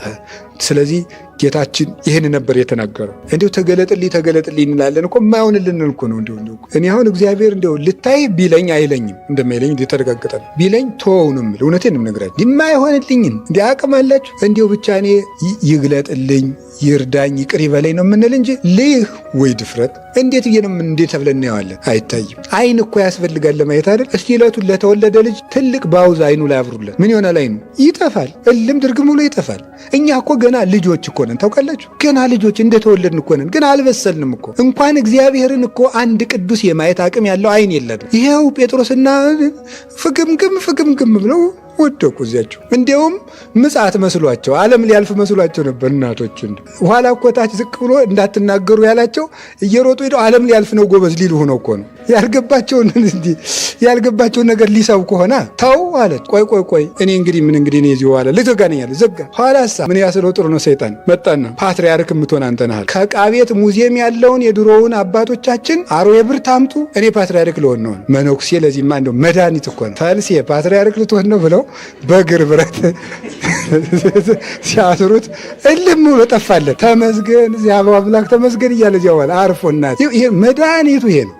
ስለዚህ ጌታችን ይህን ነበር የተናገረው። እንዲሁ ተገለጥልኝ እንላለን እኮ የማይሆንልን እኮ ነው። እንዲሁ እኔ አሁን እግዚአብሔር እንዲሁ ልታይ ቢለኝ አይለኝም፣ እንደማይለኝ ተረጋግጠ ቢለኝ ተወውንም እውነቴን ነው የምነግራችሁ። የማይሆንልኝን እንዲህ አቅም አላችሁ እንዲሁ ብቻ እኔ ይግለጥልኝ፣ ይርዳኝ፣ ይቅር ይበለኝ ነው የምንል እንጂ ልህ ወይ ድፍረት እንዴት ብዬንም እንዴት ብለን እናየዋለን? አይታይም። አይን እኮ ያስፈልጋል ለማየት አይደል? እስቲ ዕለቱን ለተወለደ ልጅ ትልቅ ባውዝ አይኑ ላይ አብሩለት። ምን ይሆናል? አይኑ ይጠፋል፣ እልም ድርግም ብሎ ይጠፋል። እኛ እኮ ገና ልጆች እኮ ነን፣ ታውቃላችሁ? ገና ልጆች እንደተወለድን እኮ ነን፣ ግን አልበሰልንም እኮ። እንኳን እግዚአብሔርን እኮ አንድ ቅዱስ የማየት አቅም ያለው አይን የለንም። ይሄው ጴጥሮስና ፍግምግም ብለው ወደቁ እዚያቸው። እንዲያውም ምጽአት መስሏቸው ዓለም ሊያልፍ መስሏቸው ነበር እናቶች። ኋላ እኮ ታች ዝቅ ብሎ እንዳትናገሩ ያላቸው እየሮጡ ሄደው ዓለም ሊያልፍ ነው ጎበዝ ሊሉ ሆነው እኮ ነው። ያልገባቸውን ነገር ሊሰብኩ ሆና ተው አለች። ቆይ እኔ እኔ እዚሁ አለ ልትጋነኛል ዘጋ። ኋላሳ ምን ያስለው ጥሩ ነው። ሰይጣን መጣና ፓትርያርክ የምትሆን አንተ ነህ። ከዕቃ ቤት ሙዚየም ያለውን የድሮውን አባቶቻችን አሮዬ ብር ታምጡ፣ እኔ ፓትርያርክ ልሆን ነው። መነኩሴ ለዚህማ እንደው መድኃኒት እኮ ነው። ፈልሴ ፓትርያርክ ልትሆን ነው ብለው በእግር ብረት ሲያስሩት እልም ብሎ ጠፋለት። ተመስገን እግዚአብሔር አምላክ ተመስገን እያለ እዚያው አለ አርፎና ይሄ መድኃኒቱ ይሄ ነው።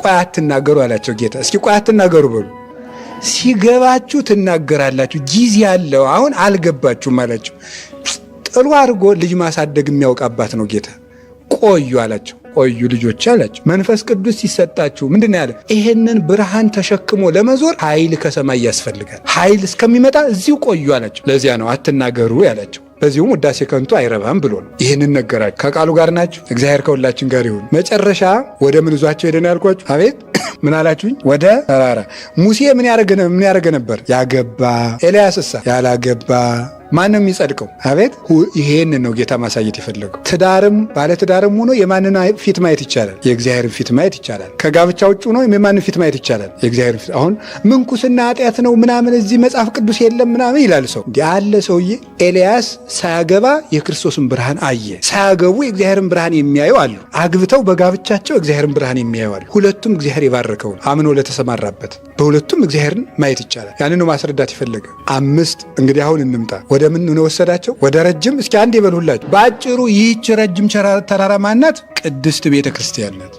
ቆይ አትናገሩ አላቸው ጌታ። እስኪ ቆይ አትናገሩ በሉ፣ ሲገባችሁ ትናገራላችሁ፣ ጊዜ አለው። አሁን አልገባችሁም አላቸው። ጥሩ አድርጎ ልጅ ማሳደግ የሚያውቅ አባት ነው ጌታ። ቆዩ አላቸው። ቆዩ ልጆች አላቸው። መንፈስ ቅዱስ ሲሰጣችሁ ምንድን ነው ያለ? ይሄንን ብርሃን ተሸክሞ ለመዞር ኃይል ከሰማይ ያስፈልጋል። ኃይል እስከሚመጣ እዚሁ ቆዩ አላቸው። ለዚያ ነው አትናገሩ ያላቸው። በዚሁም ውዳሴ ከንቱ አይረባም ብሎ ነው ይህንን ነገራቸው። ከቃሉ ጋር ናቸው። እግዚአብሔር ከሁላችን ጋር ይሁን። መጨረሻ ወደ ምን ይዟቸው ሄደን ያልኳችሁ? አቤት ምን አላችሁኝ? ወደ ተራራ። ሙሴ ምን ያደረገ ነበር? ያገባ። ኤልያስሳ ያላገባ። ማን ነው የሚጸድቀው? አቤት ይሄንን ነው ጌታ ማሳየት የፈለገው። ባለትዳርም ሆኖ የማንን ፊት ማየት ይቻላል? የእግዚአብሔርን ፊት ማየት ይቻላል። ከጋብቻ ውጭ ሆኖ የማንን ፊት ማየት ይቻላል? የእግዚአብሔርን ፊት። አሁን ምንኩስና ኃጢአት ነው ምናምን እዚህ መጽሐፍ ቅዱስ የለም ምናምን ይላል ሰው። ያለ ሰውዬ ኤልያስ ሳያገባ የክርስቶስን ብርሃን አየ። ሳያገቡ የእግዚአብሔርን ብርሃን የሚያዩ አሉ። አግብተው በጋብቻቸው እግዚአብሔርን ብርሃን የሚያዩ አሉ። ሁለቱም እግዚአብሔር የባረከውን አምኖ ለተሰማራበት በሁለቱም እግዚአብሔርን ማየት ይቻላል። ያንን ነው ማስረዳት የፈለገ። 5 እንግዲህ አሁን እንምጣ። ወደ ምን ነው ወሰዳቸው? ወደ ረጅም። እስኪ አንድ ይበሉላችሁ በአጭሩ። ይህች ረጅም ተራራ ማናት? ቅድስት ቤተ ክርስቲያን ናት።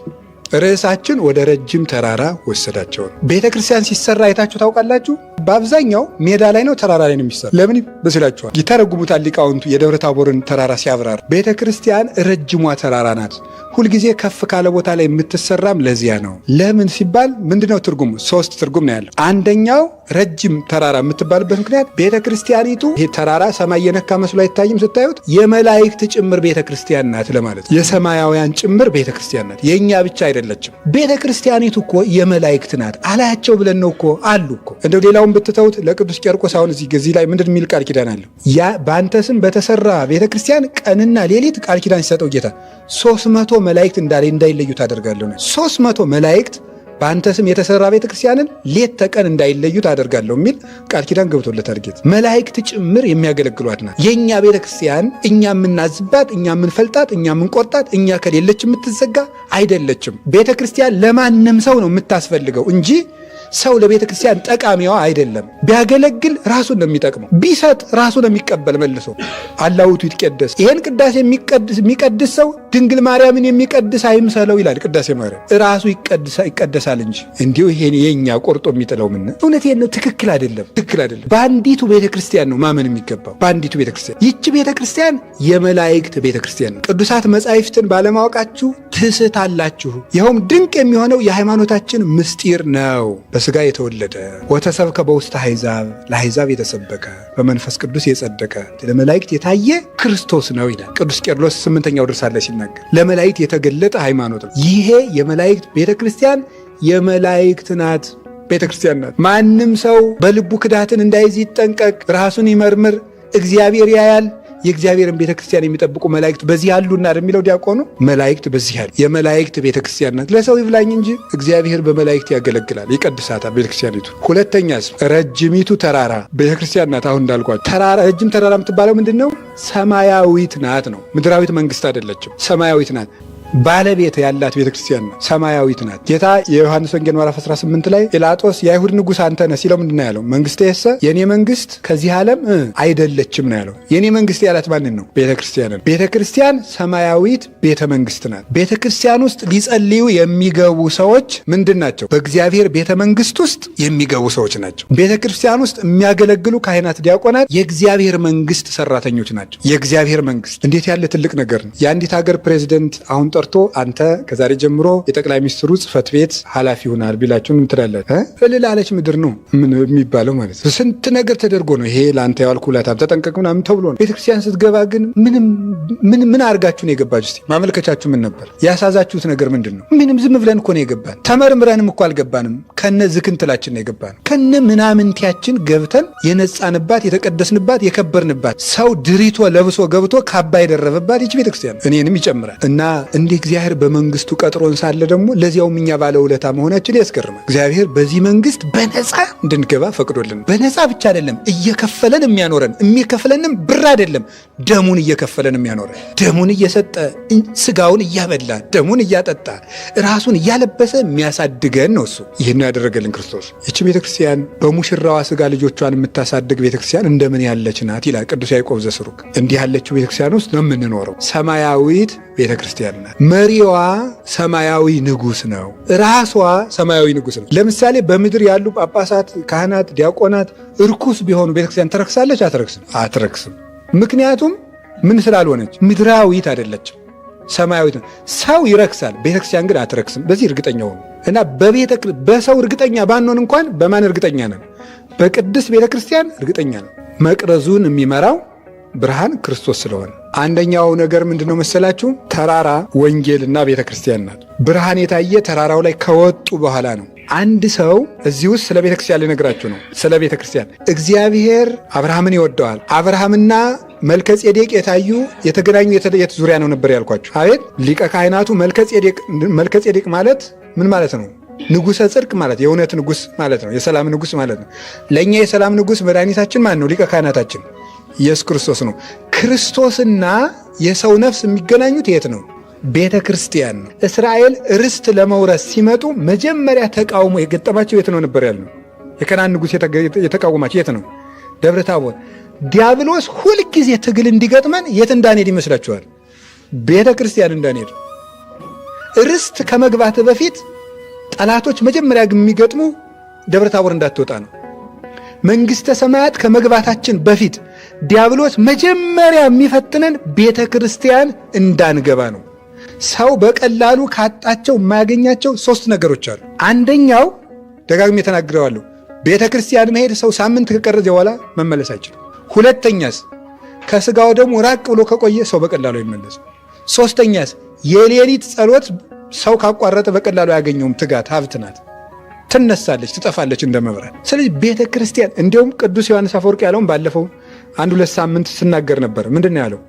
ርዕሳችን ወደ ረጅም ተራራ ወሰዳቸው ነው። ቤተ ክርስቲያን ሲሰራ አይታችሁ ታውቃላችሁ? በአብዛኛው ሜዳ ላይ ነው፣ ተራራ ላይ ነው የሚሰራ። ለምን ይመስላችኋል? ይተረጉሙታል ሊቃውንቱ የደብረ ታቦርን ተራራ ሲያብራሩ። ቤተ ክርስቲያን ረጅሟ ተራራ ናት። ሁልጊዜ ከፍ ካለ ቦታ ላይ የምትሰራም ለዚያ ነው። ለምን ሲባል ምንድነው ትርጉሙ? 3 ትርጉም ነው ያለው። አንደኛው ረጅም ተራራ የምትባልበት ምክንያት ቤተ ክርስቲያኒቱ ይሄ ተራራ ሰማይ የነካ መስሎ አይታይም ስታዩት፣ የመላእክት ጭምር ቤተ ክርስቲያን ናት ለማለት። የሰማያውያን ጭምር ቤተ ክርስቲያን ናት፣ የእኛ ብቻ አይደለችም። ቤተ ክርስቲያኒቱ እኮ የመላእክት ናት አላያቸው ብለን ነው እኮ አሉ እኮ። እንደው ሌላውን ብትተውት ለቅዱስ ቄርቆስ አሁን እዚህ ላይ ምንድን የሚል ቃል ኪዳን አለው? ያ በአንተ ስም በተሰራ ቤተ ክርስቲያን ቀንና ሌሊት ቃል ኪዳን ሲሰጠው ጌታ 300 መላእክት እንዳይለዩ ታደርጋለሁ። 300 መላእክት በአንተ ስም የተሰራ ቤተ ክርስቲያንን ሌት ተቀን እንዳይለዩ ታደርጋለሁ የሚል ቃል ኪዳን ገብቶለታል ጌታ። መላእክት ጭምር የሚያገለግሏት ናት የእኛ ቤተ ክርስቲያን። እኛ የምናዝባት፣ እኛ የምንፈልጣት፣ እኛ የምንቆርጣት፣ እኛ ከሌለች የምትዘጋ አይደለችም። ቤተ ክርስቲያን ለማንም ሰው ነው የምታስፈልገው እንጂ ሰው ለቤተ ክርስቲያን ጠቃሚዋ አይደለም። ቢያገለግል ራሱን ነው የሚጠቅመው፣ ቢሰጥ ራሱን ነው የሚቀበል መልሶ። አላውቱ ይትቀደስ። ይሄን ቅዳሴ የሚቀድስ ሰው ድንግል ማርያምን የሚቀድስ አይምሰለው ይላል ቅዳሴ ማርያም። ራሱ ይቀደሳል እንጂ እንዲሁ ይሄን የኛ ቆርጦ የሚጥለው ምን? እውነቴን ነው። ትክክል አይደለም። በአንዲቱ ቤተ ክርስቲያን ነው ማመን የሚገባው። በአንዲቱ ቤተ ክርስቲያን። ይቺ ቤተ ክርስቲያን የመላእክት ቤተ ክርስቲያን ነው። ቅዱሳት መጻሕፍትን ባለማወቃችሁ ትስታላችሁ። ይኸውም ድንቅ የሚሆነው የሃይማኖታችን ምስጢር ነው። በሥጋ የተወለደ ወተሰብከ በውስተ አሕዛብ፣ ለአሕዛብ የተሰበከ በመንፈስ ቅዱስ የጸደቀ ለመላእክት የታየ ክርስቶስ ነው ይላል ቅዱስ ቄርሎስ 8ኛው ድርሳን ላይ ሲናገር። ለመላእክት የተገለጠ ሃይማኖት ነው ይሄ። የመላእክት ቤተ ክርስቲያን የመላእክት ናት፣ ቤተ ክርስቲያን ናት። ማንም ሰው በልቡ ክዳትን እንዳይዝ ይጠንቀቅ፣ ራሱን ይመርምር፣ እግዚአብሔር ያያል። የእግዚአብሔርን ቤተ ክርስቲያን የሚጠብቁ መላእክት በዚህ አሉና የሚለው ዲያቆኑ መላእክት በዚህ አሉ። የመላእክት ቤተ ክርስቲያን ናት። ለሰው ይብላኝ እንጂ እግዚአብሔር በመላእክት ያገለግላል፣ ይቀድሳታል ቤተ ክርስቲያኒቱ። ሁለተኛስ ረጅሚቱ ተራራ ቤተ ክርስቲያን ናት። አሁን እንዳልኳቸው ረጅም ተራራ የምትባለው ምንድን ነው? ሰማያዊት ናት ነው። ምድራዊት መንግስት አይደለችም፣ ሰማያዊት ናት። ባለቤት ያላት ቤተክርስቲያን ናት። ሰማያዊት ናት። ጌታ የዮሐንስ ወንጌል ምዕራፍ 18 ላይ ጲላጦስ የአይሁድ ንጉሥ አንተ ነህ ሲለው ምንድን ነው ያለው? መንግስቴ የሰ የኔ መንግስት ከዚህ ዓለም አይደለችም ነው ያለው። የኔ መንግስት ያላት ማንን ነው? ቤተክርስቲያንን። ቤተክርስቲያን ሰማያዊት ቤተ መንግስት ናት። ቤተክርስቲያን ውስጥ ሊጸልዩ የሚገቡ ሰዎች ምንድን ናቸው? በእግዚአብሔር ቤተ መንግስት ውስጥ የሚገቡ ሰዎች ናቸው። ቤተክርስቲያን ውስጥ የሚያገለግሉ ካህናት፣ ዲያቆናት የእግዚአብሔር መንግስት ሰራተኞች ናቸው። የእግዚአብሔር መንግስት እንዴት ያለ ትልቅ ነገር ነው! የአንዲት ሀገር ፕሬዚደንት አሁን ጠርቶ አንተ ከዛሬ ጀምሮ የጠቅላይ ሚኒስትሩ ጽህፈት ቤት ኃላፊ ሆናል ቢላችሁ ምን ትላላችሁ? እልል አለች ምድር ነው ምን የሚባለው ማለት ነው። ስንት ነገር ተደርጎ ነው ይሄ ለአንተ ያዋልኩ ውለታም ተጠንቀቅ ምናምን ተብሎ ነው። ቤተክርስቲያን ስትገባ ግን ምን አድርጋችሁ ነው የገባችሁ? እስቲ ማመልከቻችሁ ምን ነበር? ያሳዛችሁት ነገር ምንድን ነው? ምንም ዝም ብለን እኮ ነው የገባን። ተመርምረንም እኮ አልገባንም። ከነ ዝክንትላችን ነው የገባን። ከነ ምናምንቲያችን ገብተን የነጻንባት፣ የተቀደስንባት፣ የከበርንባት ሰው ድሪቶ ለብሶ ገብቶ ካባ የደረበባት ይች ቤተክርስቲያን እኔንም ይጨምራል። እና እንዲህ እግዚአብሔር በመንግስቱ ቀጥሮን ሳለ ደግሞ ለዚያውም እኛ ባለውለታ መሆናችን ያስገርማል። እግዚአብሔር በዚህ መንግስት በነፃ እንድንገባ ፈቅዶልን፣ በነፃ ብቻ አይደለም እየከፈለን የሚያኖረን፣ የሚከፍለንም ብር አይደለም ደሙን እየከፈለን የሚያኖረን፣ ደሙን እየሰጠ ስጋውን እያበላ ደሙን እያጠጣ ራሱን እያለበሰ የሚያሳድገን ነው እሱ። ይህን ያደረገልን ክርስቶስ። ይቺ ቤተክርስቲያን በሙሽራዋ ስጋ ልጆቿን የምታሳድግ ቤተክርስቲያን እንደምን ያለች ናት ይላል ቅዱስ ያዕቆብ ዘስሩግ። እንዲህ ያለችው ቤተክርስቲያን ውስጥ ነው የምንኖረው። ሰማያዊት ቤተክርስቲያን ናት። መሪዋ ሰማያዊ ንጉስ ነው። ራሷ ሰማያዊ ንጉስ ነው። ለምሳሌ በምድር ያሉ ጳጳሳት፣ ካህናት፣ ዲያቆናት እርኩስ ቢሆኑ ቤተክርስቲያን ትረክሳለች? አትረክስም? አትረክስም። ምክንያቱም ምን ስላልሆነች? ምድራዊት አይደለችም፣ ሰማያዊት ነው። ሰው ይረክሳል፣ ቤተክርስቲያን ግን አትረክስም። በዚህ እርግጠኛ ሆኑ እና በሰው እርግጠኛ ባንሆን እንኳን በማን እርግጠኛ ነን? በቅድስት ቤተክርስቲያን እርግጠኛ ነን። መቅረዙን የሚመራው ብርሃን ክርስቶስ ስለሆነ። አንደኛው ነገር ምንድነው መሰላችሁ? ተራራ ወንጌልና ቤተክርስቲያን ናት። ብርሃን የታየ ተራራው ላይ ከወጡ በኋላ ነው። አንድ ሰው እዚህ ውስጥ ስለ ቤተክርስቲያን ሊነግራችሁ ነው። ስለ ቤተክርስቲያን እግዚአብሔር አብርሃምን ይወደዋል። አብርሃምና መልከጼዴቅ የተገናኙ የት ዙሪያ ነው ነበር ያልኳችሁ? አቤት ሊቀ ካህናቱ መልከጼዴቅ ማለት ምን ማለት ነው? ንጉሠ ጽድቅ ማለት የእውነት ንጉሥ ማለት ነው። የሰላም ንጉሥ ማለት ነው። ለእኛ የሰላም ንጉሥ መድኃኒታችን ማን ነው? ሊቀ ካህናታችን ኢየሱስ ክርስቶስ ነው። ክርስቶስና የሰው ነፍስ የሚገናኙት የት ነው? ቤተ ክርስቲያን ነው። እስራኤል ርስት ለመውረስ ሲመጡ መጀመሪያ ተቃውሞ የገጠማቸው የት ነው ነበር ያልነው? የከናን ንጉሥ የተቃወማቸው የት ነው? ደብረ ታቦር። ዲያብሎስ ሁልጊዜ ትግል እንዲገጥመን የት እንዳንሄድ ይመስላችኋል? ቤተ ክርስቲያን እንዳንሄድ። ርስት ከመግባት በፊት ጠላቶች መጀመሪያ የሚገጥሙ ደብረ ታቦር እንዳትወጣ ነው። መንግሥተ ሰማያት ከመግባታችን በፊት ዲያብሎስ መጀመሪያ የሚፈትነን ቤተ ክርስቲያን እንዳንገባ ነው። ሰው በቀላሉ ካጣቸው የማያገኛቸው 3 ነገሮች አሉ። አንደኛው ደጋግሜ ተናግሬዋለሁ፣ ቤተ ክርስቲያን መሄድ ሰው ሳምንት ከቀረዘ በኋላ መመለስ አይችልም። ሁለተኛስ ከስጋው ደግሞ ራቅ ብሎ ከቆየ ሰው በቀላሉ አይመለስም። ሶስተኛስ የሌሊት ጸሎት ሰው ካቋረጠ በቀላሉ ያገኘውም ትጋት ሀብት ናት፣ ትነሳለች፣ ትጠፋለች እንደ መብራት። ስለዚህ ቤተ ክርስቲያን እንዲሁም ቅዱስ ዮሐንስ አፈወርቅ ያለውን ባለፈው 1-2 ሳምንት ስናገር ነበር። ምንድን ነው ያለው?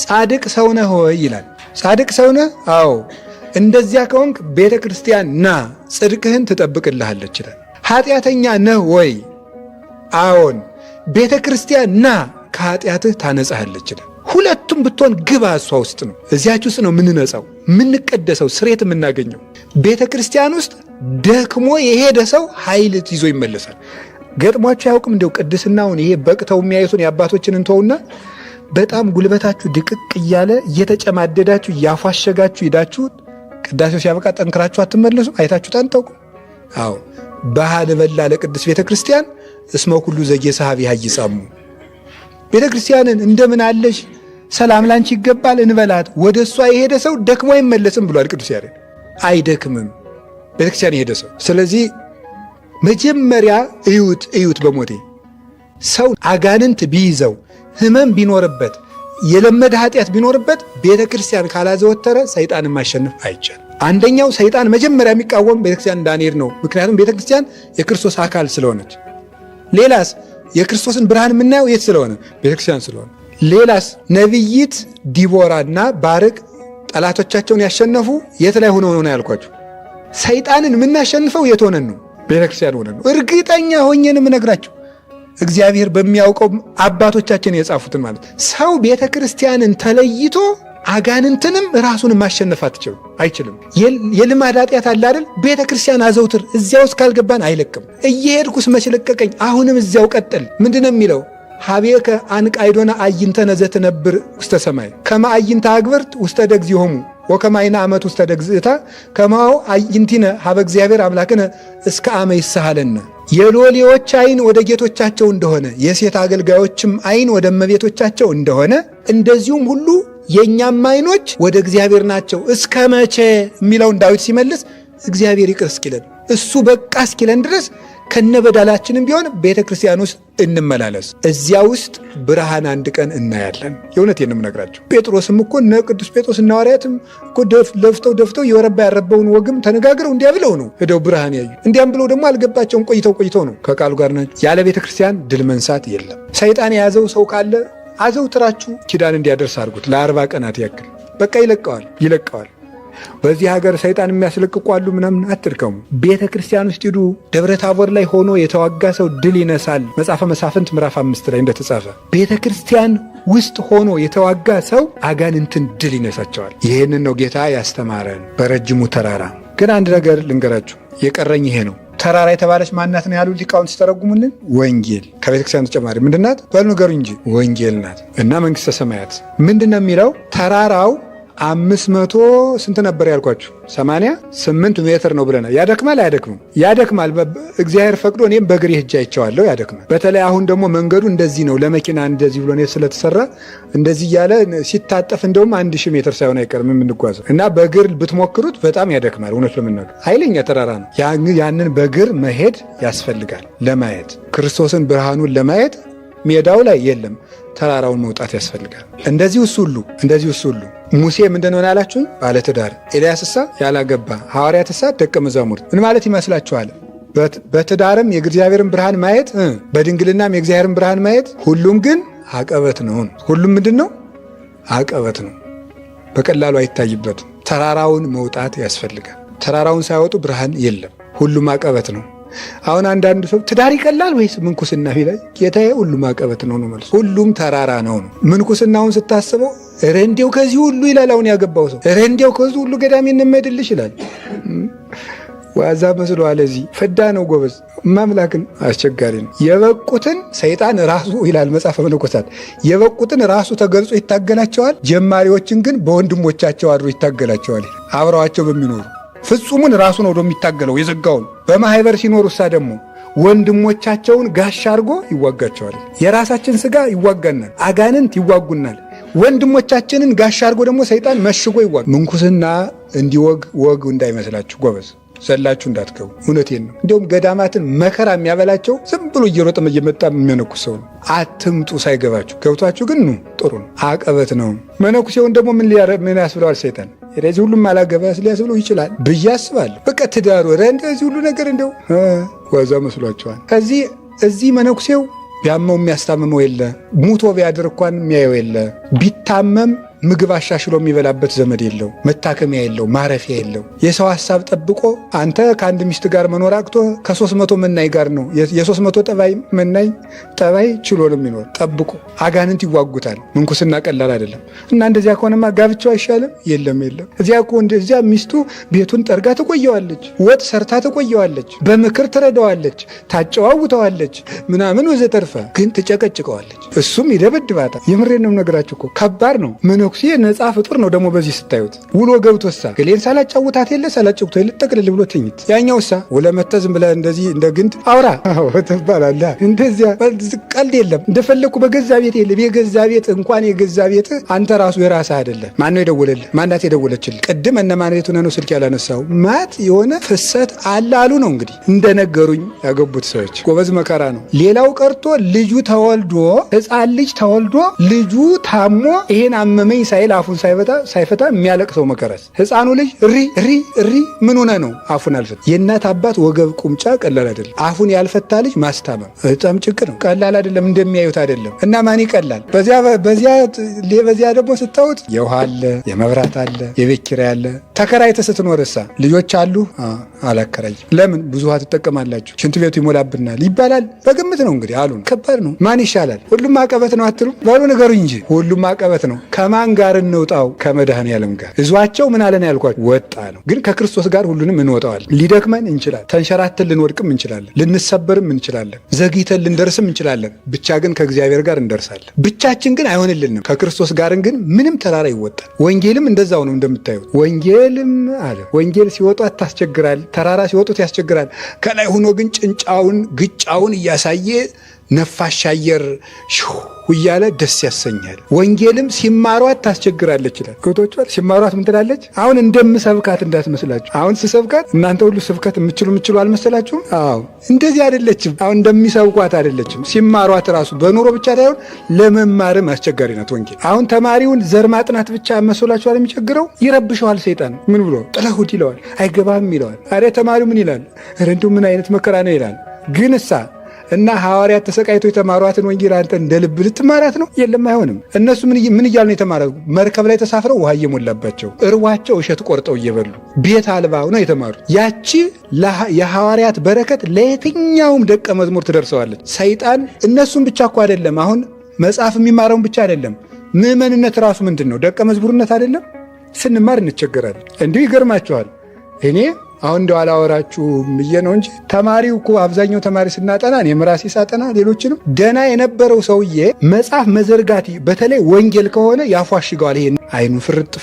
ጻድቅ ሰው ነህ ሆይ ይላል። ጻድቅ ሰው ነህ? አዎ። እንደዚያ ከሆንክ ቤተ ክርስቲያን ና፣ ጽድቅህን ትጠብቅልሃለች ይላል። ኃጢአተኛ ነህ ወይ? አዎን። ቤተ ክርስቲያን ና፣ ከኃጢአትህ ታነጻሃለች ይላል። ሁለቱም ብትሆን ግባ፣ እሷ ውስጥ ነው። እዚያች ውስጥ ነው የምንነጻው፣ የምንቀደሰው፣ ስሬት የምናገኘው። ቤተ ክርስቲያን ውስጥ ደክሞ የሄደ ሰው ኃይል ይዞ ይመለሳል። ገጥሟችሁ አያውቅም? እንዲያው ቅድስናውን ይሄ በቅተው የሚያዩትን የአባቶችን እንተውና በጣም ጉልበታችሁ ድቅቅ እያለ እየተጨማደዳችሁ እያፏሸጋችሁ ሄዳችሁ ቅዳሴው ሲያበቃ ጠንክራችሁ አትመለሱ? አይታችሁ ታንተውቁ? አዎ። ባህል በላ ለቅድስት ቤተ ክርስቲያን እስመ ኩሉ ዘጌሳሃብ ይሃይጻሙ። ቤተ ክርስቲያንን እንደምን አለሽ ሰላም ላንቺ ይገባል እንበላት፣ ወደ እሷ የሄደ ሰው ደክሞ አይመለስም ብሏል ቅዱስ ያሬድ። አይደክምም ቤተክርስቲያን የሄደ ሰው። ስለዚህ መጀመሪያ እዩት በሞቴ ሰው አጋንንት ቢይዘው ህመም ቢኖርበት የለመደ ኃጢአት ቢኖርበት ቤተ ክርስቲያን ካላዘወተረ ሰይጣንን ማሸነፍ አይቻል። አንደኛው ሰይጣን መጀመሪያ የሚቃወም ቤተክርስቲያን እንዳንሄድ ነው። ምክንያቱም ቤተክርስቲያን የክርስቶስ አካል ስለሆነች። ሌላስ የክርስቶስን ብርሃን የምናየው የት ስለሆነ? ቤተክርስቲያን ስለሆነ። ሌላስ ነቢይት ዲቦራና ባርቅ ጠላቶቻቸውን ያሸነፉ የት ላይ ሆነው ነው ያልኳቸው? ሰይጣንን የምናሸንፈው የት ሆነን ነው? ቤተክርስቲያን ሆነን ነው። እርግጠኛ ሆኜን የምነግራቸው እግዚአብሔር በሚያውቀው አባቶቻችን የጻፉትን ማለት። ሰው ቤተ ክርስቲያንን ተለይቶ አጋንንትንም ራሱን ማሸነፍ አይችልም። የልማድ ኃጢአት አለ አይደል? ቤተ ክርስቲያን አዘውትር እዚያ ውስጥ ካልገባን አይለቅም። እየሄድኩስ መች ለቀቀኝ፣ አሁንም እዚያው ቀጥል። ምንድነው የሚለው? ሀቤከ አንቃይዶና አዕይንተነ ዘትነብር ውስተ ሰማይ ከመ አዕይንተ አግብርት ውስተ ደግዚሆሙ ወከመ ዓይነ አመት ውስተ ደግዝእታ ከማው አዕይንቲነ ሀበ እግዚአብሔር አምላክነ እስከ አመ ይሳሃለነ። የሎሌዎች ዓይን ወደ ጌቶቻቸው እንደሆነ የሴት አገልጋዮችም ዓይን ወደ እመቤቶቻቸው እንደሆነ እንደዚሁም ሁሉ የእኛም ዓይኖች ወደ እግዚአብሔር ናቸው። እስከ መቼ የሚለውን ዳዊት ሲመልስ እግዚአብሔር ይቅር እስኪለን እሱ በቃ እስኪለን ድረስ ከነበዳላችንም ቢሆን ቤተ ክርስቲያን ውስጥ እንመላለስ። እዚያ ውስጥ ብርሃን አንድ ቀን እናያለን። የእውነቴን ነው የምነግራቸው። ጴጥሮስም እኮ እነ ቅዱስ ጴጥሮስ እና ሐዋርያትም እኮ ደፍተው የወረባ ያረበውን ወግም ተነጋግረው እንዲያ ብለው ነው ሄደው ብርሃን ያዩ። እንዲያም ብለው ደግሞ አልገባቸውም። ቆይተው ነው ከቃሉ ጋር ናቸው። ያለ ቤተ ክርስቲያን ድል መንሳት የለም። ሰይጣን የያዘው ሰው ካለ አዘውትራችሁ ኪዳን እንዲያደርስ አድርጉት። ለ40 ቀናት ያክል በቃ ይለቀዋል። በዚህ ሀገር ሰይጣን የሚያስለቅቁ አሉ ምናምን አትድከሙ። ቤተ ክርስቲያን ውስጥ ሂዱ። ደብረ ታቦር ላይ ሆኖ የተዋጋ ሰው ድል ይነሳል። መጽሐፈ መሳፍንት ምዕራፍ 5 ላይ እንደተጻፈ ቤተ ክርስቲያን ውስጥ ሆኖ የተዋጋ ሰው አጋንንትን ድል ይነሳቸዋል። ይህንን ነው ጌታ ያስተማረን በረጅሙ ተራራ። ግን አንድ ነገር ልንገራችሁ፣ የቀረኝ ይሄ ነው። ተራራ የተባለች ማናት ነው ያሉ ሊቃውንት ሲተረጉሙልን፣ ወንጌል ከቤተ ክርስቲያን ተጨማሪ ምንድናት? በሉ ንገሩኝ እንጂ ወንጌል ናት። እና መንግሥተ ሰማያት ምንድን ነው የሚለው? ተራራው 500 ስንት ነበር ያልኳችሁ? 88 ሜትር ነው ብለናል። ያደክማል አያደክምም? ያደክማል። እግዚአብሔር ፈቅዶ እኔም በእግሬ ሄጄ አይቼዋለሁ። ያደክማል። በተለይ አሁን ደግሞ መንገዱ እንደዚህ ነው፣ ለመኪና እንደዚህ ብሎ ስለተሰራ እንደዚህ እያለ ሲታጠፍ እንደውም 1000 ሜትር ሳይሆን አይቀርም የምንጓዘው እና በእግር ብትሞክሩት በጣም ያደክማል። እውነት ለመናገር ኃይለኛ ተራራ ነው። ያንን በእግር መሄድ ያስፈልጋል ለማየት ክርስቶስን ብርሃኑን ለማየት ሜዳው ላይ የለም፣ ተራራውን መውጣት ያስፈልጋል። እንደዚህ ሁሉ ሙሴ ምንድን ነው ያላችሁኝ? ባለትዳር። ኤልያስሳ ያላገባ፣ ሐዋርያትሳ ደቀ መዛሙርት። ምን ማለት ይመስላችኋል? በትዳርም የእግዚአብሔርን ብርሃን ማየት፣ በድንግልናም የእግዚአብሔርን ብርሃን ማየት፣ ሁሉም ግን አቀበት ነው። ሁሉም ምንድን ነው? አቀበት ነው። በቀላሉ አይታይበትም። ተራራውን መውጣት ያስፈልጋል። ተራራውን ሳይወጡ ብርሃን የለም። ሁሉም አቀበት ነው። አሁን አንዳንድ ሰው ትዳር ይቀላል ወይስ ምንኩስና ቢላይ፣ ጌታዬ ሁሉም አቀበት ነው መልሱ። ሁሉም ተራራ ነው። ምንኩስናውን ስታስበው ረንዴው ከዚህ ሁሉ ይላል። አሁን ያገባው ሰው ረንዴው ከዚህ ሁሉ ገዳሜ እንመድልሽ ይላል። ዋዛ መስሏል። እዚህ ፍዳ ነው ጎበዝ። ማምላክን አስቸጋሪ ነው። የበቁትን ሰይጣን ራሱ ይላል መጽሐፈ መነኮሳት፣ የበቁትን ራሱ ተገልጾ ይታገላቸዋል። ጀማሪዎችን ግን በወንድሞቻቸው አድሮ ይታገላቸዋል። አብረዋቸው በሚኖሩ ፍጹሙን ራሱ ነው የሚታገለው የዘጋውን። በማህበር ሲኖሩ እሳ ደግሞ ወንድሞቻቸውን ጋሻ አድርጎ ይዋጋቸዋል። የራሳችን ስጋ ይዋጋናል፣ አጋንንት ይዋጉናል። ወንድሞቻችንን ጋሻ አድርጎ ደግሞ ሰይጣን መሽጎ ይዋጋ። ምንኩስና ወግ እንዳይመስላችሁ ጎበዝ፣ ዘላችሁ እንዳትገቡ። እውነቴን ነው። እንዲሁም ገዳማትን መከራ የሚያበላቸው ዝም ብሎ እየሮጠ እየመጣ የሚያነኩስ ሰው ነው። አትምጡ ሳይገባችሁ፣ ገብቷችሁ ግን ጥሩ ነው። አቀበት ነው። መነኩሴውን ደግሞ ምን ያስብለዋል ሰይጣን? ስለዚህ ሁሉም አላገባ ሊያስብለው ይችላል ብዬ አስባለሁ። በቃ ትዳሩ እንደዚህ ሁሉ ነገር እንደው ዋዛ መስሏቸዋል። እዚህ መነኩሴው ቢያመው የሚያስታምመው የለ፣ ሙቶ ቢያድር እንኳን የሚያየው የለ፣ ቢታመም ምግብ አሻሽሎ የሚበላበት ዘመድ የለው፣ መታከሚያ የለው፣ ማረፊያ የለው። የሰው ሐሳብ ጠብቆ አንተ ከአንድ ሚስት ጋር መኖር አቅቶ ከ300 መናይ ጋር ነው የ300 ጠባይ መናይ ጠባይ ችሎ ነው የሚኖር ጠብቆ። አጋንንት ይዋጉታል። ምንኩስና ቀላል አይደለም። እና እንደዚያ ከሆነማ ጋብቻው አይሻልም? የለም እዚያ እኮ እንደዚያ ሚስቱ ቤቱን ጠርጋ ትቆየዋለች፣ ወጥ ሰርታ ትቆየዋለች፣ በምክር ትረዳዋለች፣ ታጨዋውተዋለች ምናምን ወዘተርፈ፣ ግን ትጨቀጭቀዋለች፣ እሱም ይደበድባታል። የምሬን ነው ነገራችሁ እኮ ከባድ ነው። መነኩሴ ነፃ ፍጡር ነው ደግሞ በዚህ ስታዩት። ውሎ ገብቶሳ ገሌን ሳላጫውታት ሳላጫውቶ ጠቅልል ብሎ ትኝት። ያኛውሳ ወለመተ ዝም ብለህ እንደዚህ እንደ ግንድ አውራ ትባላለህ። እንደዚያ ቀልድ የለም። እንደፈለኩ በገዛ ቤት የለም። የገዛ ቤት እንኳን የገዛ ቤት አንተ ራሱ የራስህ አይደለም። ማነው የደወለልህ? ማናት የደወለችልህ? ቅድም እነማን ነው ስልክ ያላነሳው? ማት የሆነ ፍሰት አለ አሉ ነው እንግዲህ እንደነገሩኝ ያገቡት ሰዎች። ጎበዝ መከራ ነው። ሌላው ቀርቶ ልጁ ተወልዶ ሕፃን ልጅ ተወልዶ ልጁ ታሞ ይሄን አመመኝ ሳይል አፉን ሳይፈታ የሚያለቅሰው መከራስ። ሕፃኑ ልጅ እሪ ምን ሆነ ነው አፉን አልፈታ። የእናት አባት ወገብ ቁምጫ ቀላል አይደለም። አፉን ያልፈታ ልጅ ማስታመም በጣም ችግር ነው። ቀላል አይደለም፣ እንደሚያዩት አይደለም። እና ማን ይቀላል? በዚያ ደግሞ ስታዩት የውሃ አለ፣ የመብራት አለ፣ የቤት ኪራይ አለ። ተከራይተህ ስትኖርሳ ልጆች አሉ፣ አላከራይም። ለምን? ብዙ ውሃ ትጠቀማላችሁ፣ ሽንት ቤቱ ይሞላብናል ይባላል። በግምት ነው እንግዲህ አሉን። ከባድ ነው። ማን ይሻላል? ሁሉም አቀበት ነው አትሉ? ባሉ ነገሩ እንጂ ሁሉም አቀበት ነው። ከማን ጋር እንውጣው? ከመድኃኔዓለም ጋር። እዟቸው ምን አለን ያልኳችሁ? ወጣ ነው። ግን ከክርስቶስ ጋር ሁሉንም እንወጣዋለን። ሊደክመን እንችላለን፣ ተንሸራተን ልንወድቅም እንችላለን፣ ልንሰበርም እንችላለን፣ ዘግይተን ልንደርስም እንችላለን። ብቻ ግን ከእግዚአብሔር ጋር እንደርሳለን። ብቻችን ግን አይሆንልንም። ከክርስቶስ ጋር ግን ምንም ተራራ ይወጣል። ወንጌልም እንደዛው ነው እንደምታዩት። ወንጌልም አለ ወንጌል ሲወጧት ታስቸግራል፣ ተራራ ሲወጡት ያስቸግራል። ከላይ ሆኖ ግን ጭንጫውን ግጫውን እያሳየ ነፋሻ አየር እያለ ደስ ያሰኛል። ወንጌልም ሲማሯት ታስቸግራለች ይላል። ገብቶቻል? ሲማሯት ምን ትላለች? አሁን እንደምሰብካት እንዳትመስላችሁ። አሁን ስሰብካት እናንተ ሁሉ ስብከት የምችሉ አልመሰላችሁም? አዎ እንደዚህ አይደለችም። አሁን እንደሚሰብኳት አይደለችም። ሲማሯት ራሱ በኑሮ ብቻ ሳይሆን ለመማርም አስቸጋሪ ናት ወንጌል። አሁን ተማሪውን ዘር ማጥናት ብቻ መስሏችኋል የሚቸግረው? ይረብሸዋል ሰይጣን። ምን ብሎ ጥለሁት ይለዋል፣ አይገባም ይለዋል። አሬ ተማሪው ምን ይላል? ኧረ እንደው ምን አይነት መከራ ነው ይላል። ግን እሳ እና ሐዋርያት ተሰቃይቶ የተማሯትን ወንጌል አንተ እንደ ልብ ልትማራት ነው? የለም፣ አይሆንም። እነሱ ምን እያሉ ነው የተማረው? መርከብ ላይ ተሳፍረው ውሃ እየሞላባቸው እርቧቸው እሸት ቆርጠው እየበሉ ቤት አልባው ነው የተማሩት። ያቺ የሐዋርያት በረከት ለየትኛውም ደቀ መዝሙር ትደርሰዋለች። ሰይጣን እነሱን ብቻ እኮ አይደለም፣ አሁን መጽሐፍ የሚማረውን ብቻ አይደለም፣ ምዕመንነት ራሱ ምንድን ነው? ደቀ መዝሙርነት አይደለም? ስንማር እንቸገራለን። እንዲሁ ይገርማችኋል። እኔ አሁን እንደው አላወራችሁም ብዬ ነው እንጂ ተማሪው እኮ አብዛኛው ተማሪ ስናጠና እኔም ራሴ ሳጠና ሌሎችንም ደና የነበረው ሰውዬ መጽሐፍ መዘርጋት በተለይ ወንጌል ከሆነ ያፏሽገዋል። ይሄ አይኑ ፍርጥ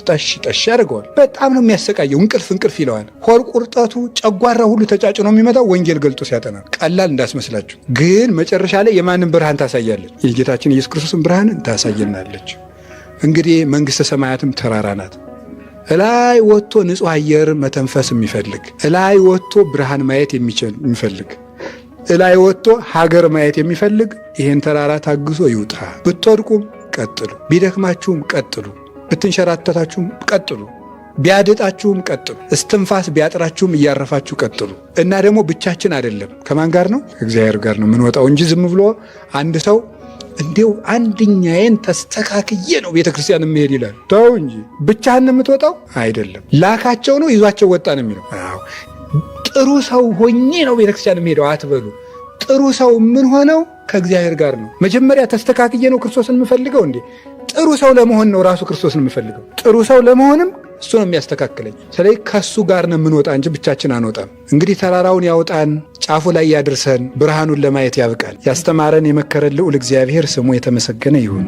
ጠሽ ያደርገዋል። በጣም ነው የሚያሰቃየው። እንቅልፍ ይለዋል። ሆድ ቁርጠቱ፣ ጨጓራ ሁሉ ተጫጭኖ የሚመጣው ወንጌል ገልጦ ሲያጠና። ቀላል እንዳስመስላችሁ። ግን መጨረሻ ላይ የማንን ብርሃን ታሳያለች? የጌታችን ኢየሱስ ክርስቶስን ብርሃን ታሳየናለች። እንግዲህ መንግሥተ ሰማያትም ተራራ ናት። እላይ ወጥቶ ንጹሕ አየር መተንፈስ የሚፈልግ፣ እላይ ወጥቶ ብርሃን ማየት የሚፈልግ፣ እላይ ወጥቶ ሀገር ማየት የሚፈልግ ይህን ተራራ ታግሶ ይውጣ። ብትወድቁም ቀጥሉ፣ ቢደክማችሁም ቀጥሉ፣ ብትንሸራተታችሁም ቀጥሉ፣ ቢያድጣችሁም ቀጥሉ፣ እስትንፋስ ቢያጥራችሁም እያረፋችሁ ቀጥሉ። እና ደግሞ ብቻችን አይደለም። ከማን ጋር ነው? እግዚአብሔር ጋር ነው የምንወጣው እንጂ ዝም ብሎ አንድ ሰው እንዴው አንድኛዬን ተስተካክዬ ነው ቤተ ክርስቲያን የምሄድ ይላል። ተው እንጂ ብቻህን የምትወጣው አይደለም። ላካቸው ነው ይዟቸው ወጣ ነው የሚለው። ጥሩ ሰው ሆኜ ነው ቤተ ክርስቲያን የምሄደው አትበሉ። ጥሩ ሰው ምን ሆነው ከእግዚአብሔር ጋር ነው። መጀመሪያ ተስተካክዬ ነው ክርስቶስን የምፈልገው እንዴ? ጥሩ ሰው ለመሆን ነው ራሱ ክርስቶስን የምፈልገው። ጥሩ ሰው ለመሆንም እሱ ነው የሚያስተካክለኝ። ስለዚህ ከሱ ጋር ነው የምንወጣ እንጂ ብቻችን አንወጣም። እንግዲህ ተራራውን ያውጣን፣ ጫፉ ላይ ያድርሰን፣ ብርሃኑን ለማየት ያብቃል። ያስተማረን የመከረን ልዑል እግዚአብሔር ስሙ የተመሰገነ ይሁን።